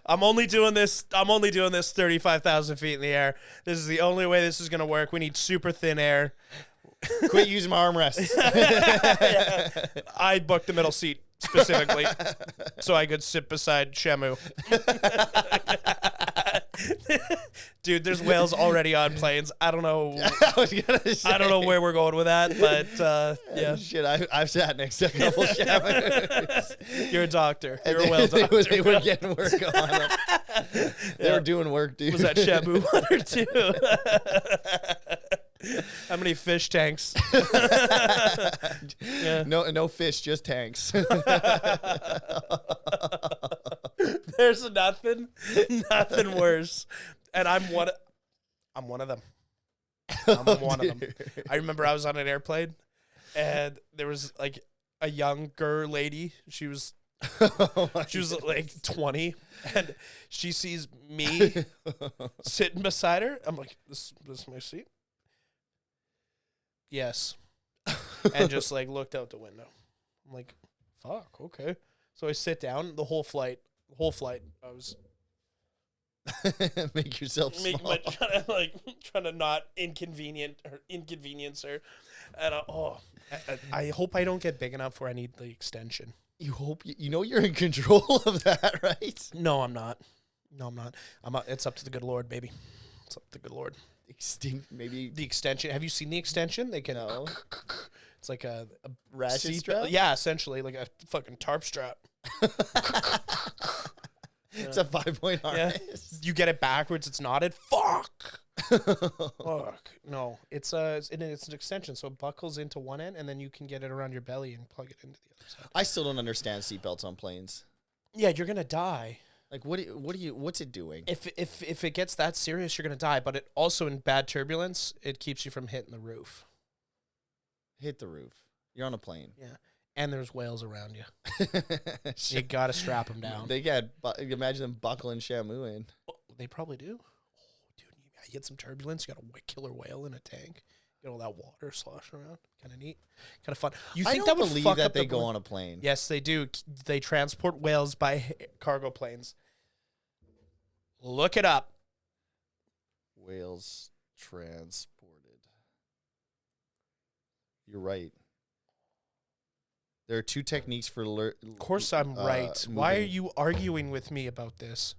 I'm only doing this 35,000 feet in the air. This is the only way this is going to work. We need super thin air. Quit using my armrests. Yeah. I booked the middle seat specifically so I could sit beside Shamu. Dude, there's whales already on planes. I don't know. I don't know where we're going with that, but yeah. Shit, I've sat next to a couple Shamus. You're a doctor. You're a whale doctor. They were getting work on them. They were doing work, dude. Was that Shamu 1 or 2? How many fish tanks? Yeah. No fish, just tanks. There's nothing worse. And I'm one of them. I'm one of them. I remember I was on an airplane and there was like a younger lady. She was like 20 and she sees me sitting beside her. I'm like, this is my seat. Yes. And just like looked out the window. I'm like, fuck, okay. So I sit down. The whole flight, I was make yourself small. trying to not inconvenience her. And I hope I don't get big enough where I need the extension. You hope you know you're in control of that, right? No, I'm not. It's up to the good Lord, baby. It's up to the good Lord. Maybe the extension. Have you seen the extension? They can. No. It's like a ratchet strap. Yeah, essentially like a fucking tarp strap. It's a 5-point harness. Yeah. You get it backwards. It's knotted. Fuck. Fuck. No, it's an extension, so it buckles into one end, and then you can get it around your belly and plug it into the other side. I still don't understand seatbelts on planes. Yeah, you're gonna die. Like, what's it doing? If it gets that serious, you're gonna die. But it also, in bad turbulence, it keeps you from hitting the roof. Hit the roof. You're on a plane. Yeah, and there's whales around you. You gotta strap them down. They got. Imagine them buckling Shamu in. Well, they probably do. Oh, dude, you hit some turbulence. You got a killer whale in a tank. Get all that water sloshing around. Kind of neat. Kind of fun. You think that would fuck up they go on a plane? Yes, they do. They transport whales by cargo planes. Look it up. Whales transported. You're right. There are 2 techniques for Of course I'm right. Moving. Why are you arguing with me about this?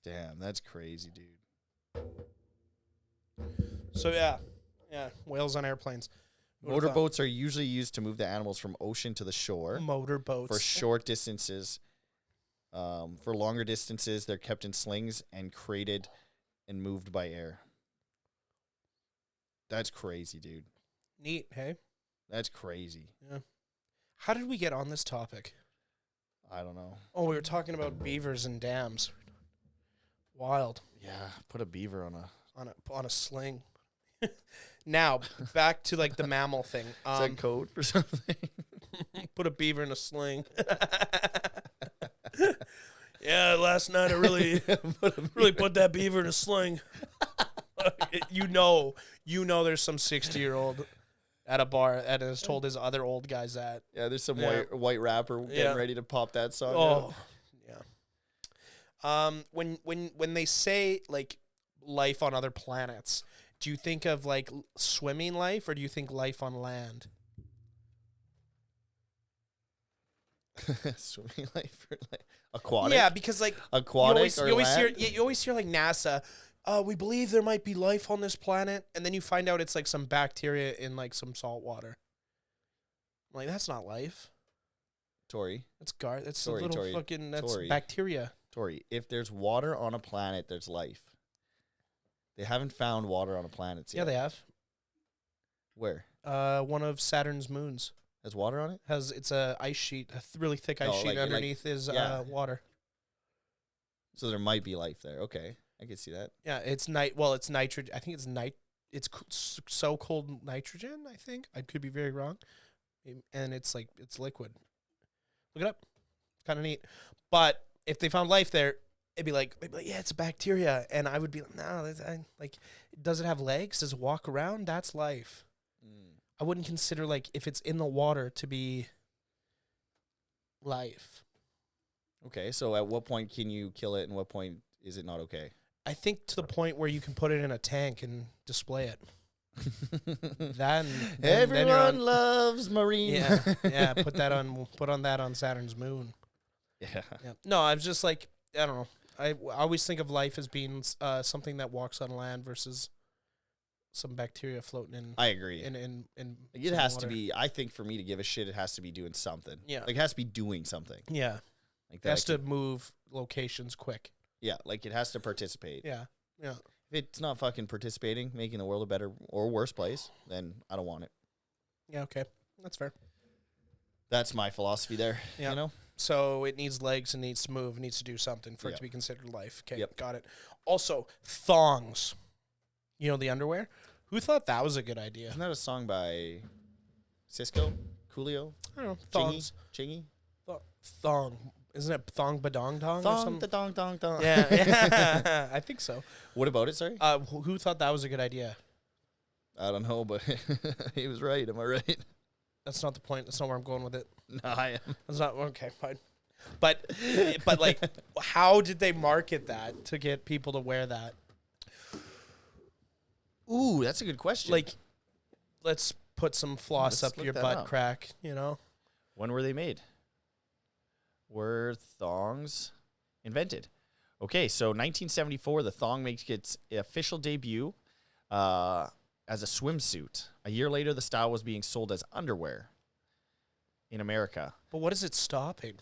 Damn, that's crazy, dude. So yeah, whales on airplanes. Motorboats are usually used to move the animals from ocean to the shore. Motorboats. For short distances. For longer distances, they're kept in slings and crated and moved by air. That's crazy, dude. Neat, hey? That's crazy. Yeah. How did we get on this topic? I don't know. Oh, we were talking about beavers and dams. Wild. Yeah, put a beaver on a sling. Now, back to like the mammal thing. Is that code for something? Put a beaver in a sling. Yeah, last night I really put that beaver in a sling. You know there's some 60-year-old at a bar that has told his other old guys that. Yeah, there's some white rapper getting ready to pop that song. Oh, yeah. When they say like life on other planets, do you think of like swimming life or do you think life on land? Swimming life or like aquatic? Yeah, because like Aquatic or you always land? hear you always hear like NASA. We believe there might be life on this planet, and then you find out it's like some bacteria in like some salt water. I'm like, that's not life. Torrie, That's That's Torrie, a little Torrie, fucking. That's Torrie. bacteria. Torrie, if there's water on a planet, there's life. They haven't found water on a planet yet. Yeah, they have. Where? One of Saturn's moons Has water on it? it's a ice sheet, really thick ice Oh, sheet like underneath is yeah. water. So there might be life there. Okay, I can see that. Yeah, it's it's nitrogen. I think it's so cold nitrogen. I think I could be very wrong, and it's liquid. Look it up. Kind of neat. But if they found life there, it'd be like, yeah, it's a bacteria, and I would be like, no, does it have legs? Does it walk around? That's life. I wouldn't consider like if it's in the water to be life. Okay, so at what point can you kill it, and what point is it not okay? I think to the point where you can put it in a tank and display it. then Everyone you're on, loves marine. yeah. Put on that on Saturn's moon. Yeah. No, I'm just like, I don't know. I always think of life as being something that walks on land versus some bacteria floating in. I agree. In Like, it has to be. I think for me to give a shit, it has to be doing something. Yeah. Like it has to be doing something. Yeah. Like It that. has to move locations quick. Yeah, like it has to participate. Yeah. Yeah. If it's not fucking participating, making the world a better or worse place, then I don't want it. Yeah. Okay. That's fair. That's my philosophy there. Yeah. You know? So it needs legs and needs to move, needs to do something for it Yep. to be considered life. Okay, Yep. got it. Also, thongs. You know, the underwear? Who thought that was a good idea? Isn't that a song by Cisco? Coolio? I don't know. Thongs. Chingy? Thong. Isn't it thong badong dong or Thong, something? da dong, dong, dong. Yeah. I think so. What about it, sorry? Who thought that was a good idea? I don't know, but he was right. Am I right? That's not the point. That's not where I'm going with it. No, I am. That's not okay. Fine. But like, how did they market that to get people to wear that? Ooh, that's a good question. Like, let's put some floss Let's up look your that butt up. crack. You know. when were they made? Were thongs invented? Okay, so 1974, the thong makes its official debut as a swimsuit. A year later, the style was being sold as underwear in America. But what is it stopping?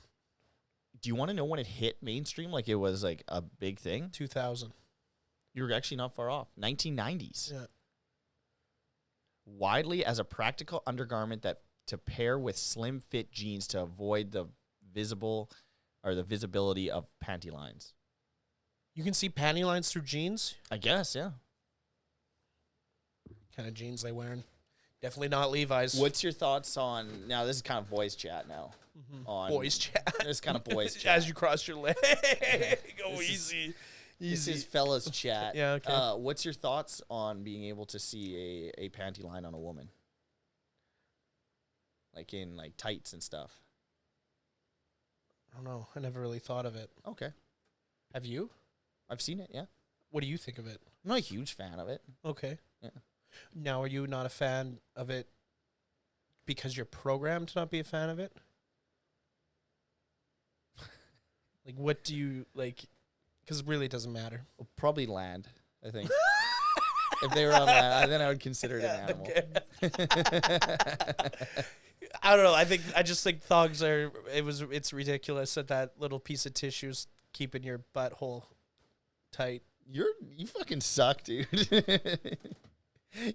Do you want to know when it hit mainstream? Like it was like a big thing? 2000. You were actually not far off. 1990s. Yeah. Widely as a practical undergarment that to pair with slim fit jeans to avoid the visibility of panty lines. You can see panty lines through jeans. I guess, yeah. Kind of jeans they wearing? Definitely not Levi's. What's your thoughts on now? This is kind of boys chat now. On boys chat? This is kind of boys chat. As you cross your leg, go This easy. This is fellas chat. Yeah, okay. What's your thoughts on being able to see a panty line on a woman? Like in like tights and stuff. I don't know. I never really thought of it. Okay. Have you? I've seen it, yeah. What do you think of it? I'm not a huge fan of it. Okay. Yeah. Now, are you not a fan of it because you're programmed to not be a fan of it? Like, what do you, like, because it really doesn't matter. Probably land, I think. If they were on land, then I would consider it an animal. Okay. I don't know. I just think thongs it's ridiculous that little piece of tissue's keeping your butthole tight. You fucking suck, dude.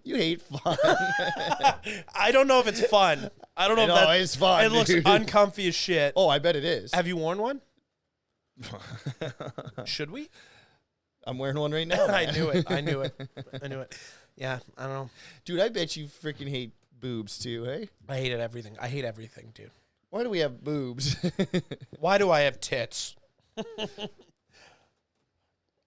You hate fun. I don't know if it's fun. I don't know if it's fun. it looks dude. uncomfy as shit. Oh, I bet it is. Have you worn one? Should we? I'm wearing one right now. I man. knew it. I knew it. Yeah, I don't know. Dude, I bet you freaking hate boobs too, hey? I hated everything. I hate everything, dude. Why do we have boobs? Why do I have tits?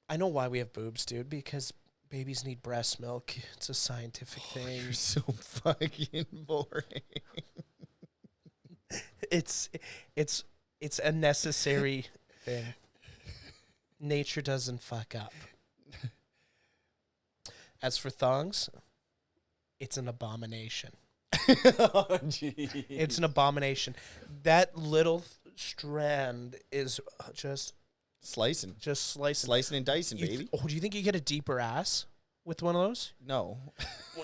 I know why we have boobs, dude, because babies need breast milk. It's a scientific thing. You're so fucking boring. It's a necessary thing. Nature doesn't fuck up. As for thongs, it's an abomination. Oh, geez. It's an abomination. That little strand is just Slicing. slicing. And dicing, baby. Do you think you get a deeper ass with one of those? No.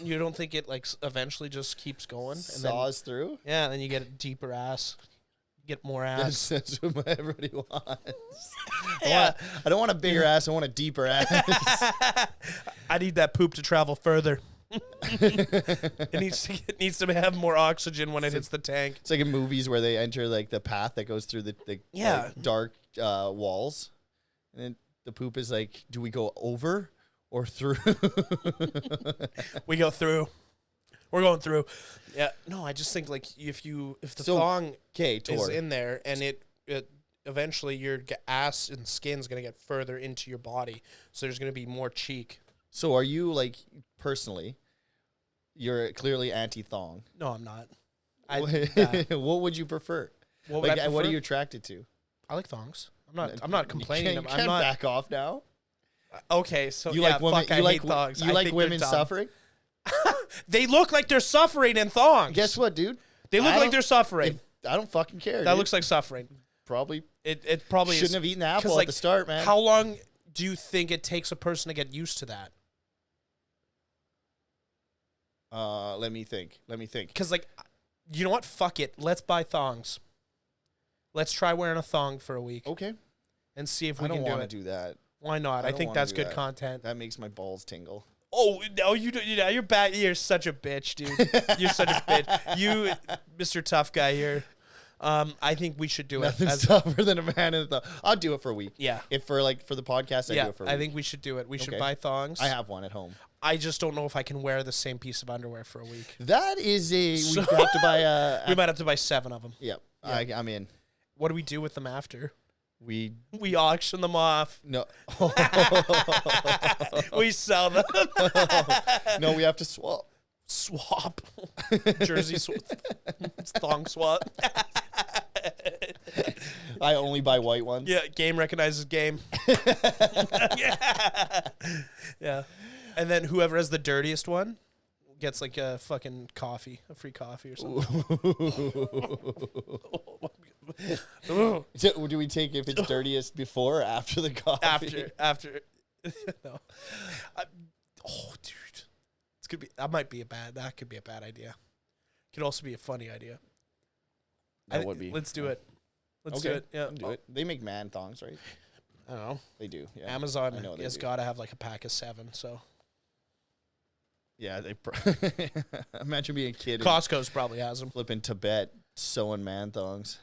You don't think it like eventually just keeps going? And Saws through? Yeah, and then you get a deeper ass. Get more ass. That's what everybody wants. Yeah. I don't want a bigger ass. I want a deeper ass. I need that poop to travel further. It needs to have more oxygen when it hits the tank. It's like in movies where they enter like the path that goes through the like, dark walls, and then the poop is like, do we go over or through? We go through. We're going through. Yeah. No, I just think like if the thong is in there and it eventually your ass and skin's gonna get further into your body, so there's gonna be more cheek. So are you like personally? You're clearly anti-thong. No, I'm not. What would you prefer? What are you attracted to? I like thongs. I'm not complaining. You can't back off now. Okay, so you like women, I hate thongs. You like women suffering? They look like they're suffering in thongs. Guess what, dude? They look like they're suffering. I don't fucking care. That looks like suffering. Probably. It probably shouldn't have eaten the apple at the start, man. How long do you think it takes a person to get used to that? Let me think. Because like, you know what? Fuck it. Let's buy thongs. Let's try wearing a thong for a week. Okay. And see if we can do it. I don't want to do that. Why not? I think that's good content. That makes my balls tingle. Oh, no, you do. You're bad. You're such a bitch, dude. You're such a bitch. You, Mr. Tough Guy here. I think we should do it. Nothing's tougher than a man in the thong. I'll do it for a week. Yeah. If for the podcast, I do it for a week. I think we should do it. We should buy thongs. I have one at home. I just don't know if I can wear the same piece of underwear for a week. That is we have to buy we might have to buy 7 of them. Yep. Yeah. I'm in. What do we do with them after? We auction them off. No. We sell them. No, we have to swap. Swap. Jersey swap. It's thong swap. I only buy white ones. Yeah, game recognizes game. Yeah. And then whoever has the dirtiest one gets like a fucking coffee, a free coffee or something. So do we take if it's dirtiest before or after the coffee? After. No. Dude. That could be a bad idea. Could also be a funny idea. Would be. Let's do it. Let's do it. Yeah. Do it. They make man thongs, right? I don't know. They do. Yeah. Amazon has got to have like a pack of 7, so. Yeah, imagine being a kid. Costco's probably has them. Flipping Tibet, sewing man thongs.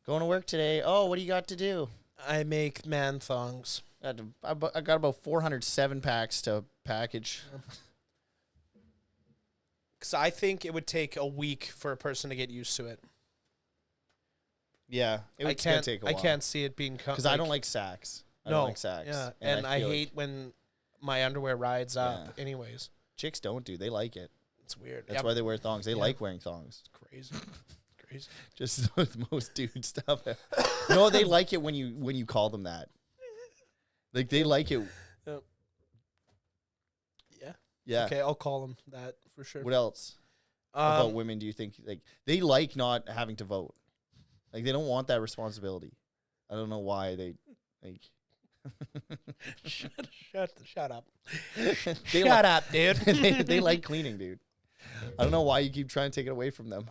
Going to work today. Oh, what do you got to do? I make man thongs. I got about 407 packs to package. Because I think it would take a week for a person to get used to it. Yeah, it's going to take a while. I can't see it being... Because I don't like sacks. I don't like sacks. Yeah, and I hate when my underwear rides up anyways. Chicks don't do. They like it. It's weird. That's why they wear thongs. They like wearing thongs. It's crazy. Crazy. Just the most dude stuff. No, they like it when you call them that. Like they like it. Yeah. Yeah. Okay, I'll call them that for sure. What else about women do you think like they like not having to vote? Like they don't want that responsibility. I don't know why they like. Shut up. Shut up, dude. they like cleaning, dude. I don't know why you keep trying to take it away from them.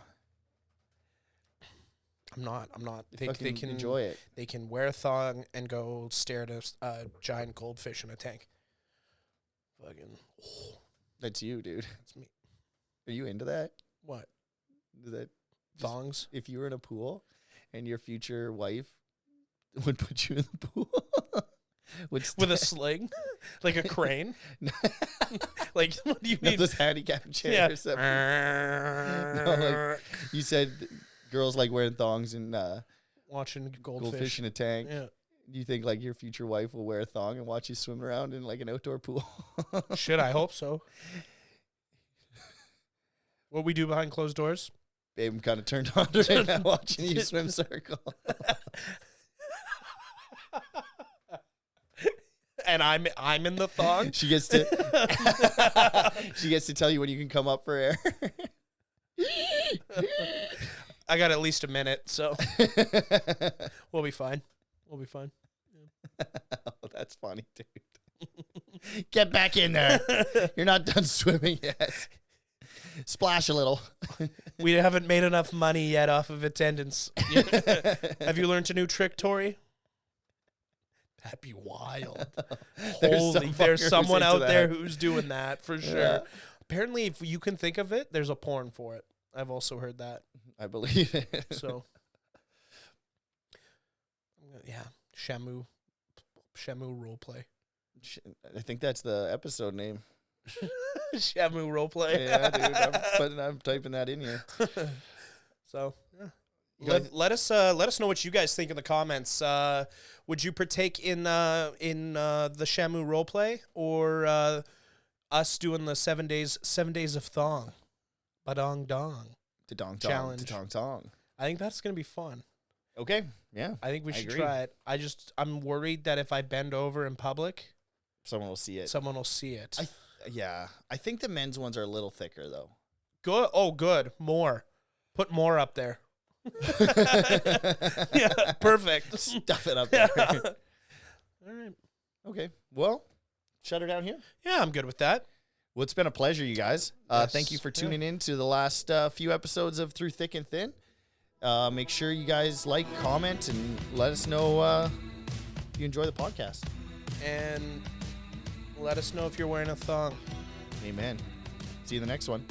I'm not. They can enjoy it. They can wear a thong and go stare at a giant goldfish in a tank. Fucking. Oh. That's you, dude. That's me. Are you into that? What? That thongs? If you were in a pool and your future wife would put you in the pool with a sling, like a crane. Like, what do you mean? This handicap chair or something. No, like you said, girls like wearing thongs and watching goldfish in a tank. Yeah. Do you think like your future wife will wear a thong and watch you swim around in like an outdoor pool? Shit, I hope so. What we do behind closed doors? Babe, I'm kind of turned on right now watching you swim circle. And I'm in the thong. She gets to tell you when you can come up for air. I got at least a minute, so we'll be fine. We'll be fine. Oh, that's funny, dude. Get back in there. You're not done swimming yet. Splash a little. We haven't made enough money yet off of attendance. Have you learned a new trick, Torrie? That'd be wild. There's someone out there who's doing that for sure. Yeah. Apparently, if you can think of it, there's a porn for it. I've also heard that. I believe it. So, yeah, Shamu roleplay. I think that's the episode name. Shamu roleplay. Yeah, dude. I'm typing that in here. So, yeah. Let us know what you guys think in the comments. Would you partake in the Shamu roleplay or us doing the 7 days of thong, badong dong, the dong challenge, the tong tong? I think that's gonna be fun. Okay, yeah, I think we should try it. I'm worried that if I bend over in public, someone will see it. I think the men's ones are a little thicker though. Good. Oh, good. More. Put more up there. Yeah, perfect. Stuff it up there. Yeah. All right. Okay. Well, shut her down here. Yeah, I'm good with that. Well, it's been a pleasure, you guys. Yes. Thank you for tuning in to the last few episodes of Through Thick and Thin. Make sure you guys like, comment, and let us know if you enjoy the podcast. And let us know if you're wearing a thong. Amen. See you in the next one.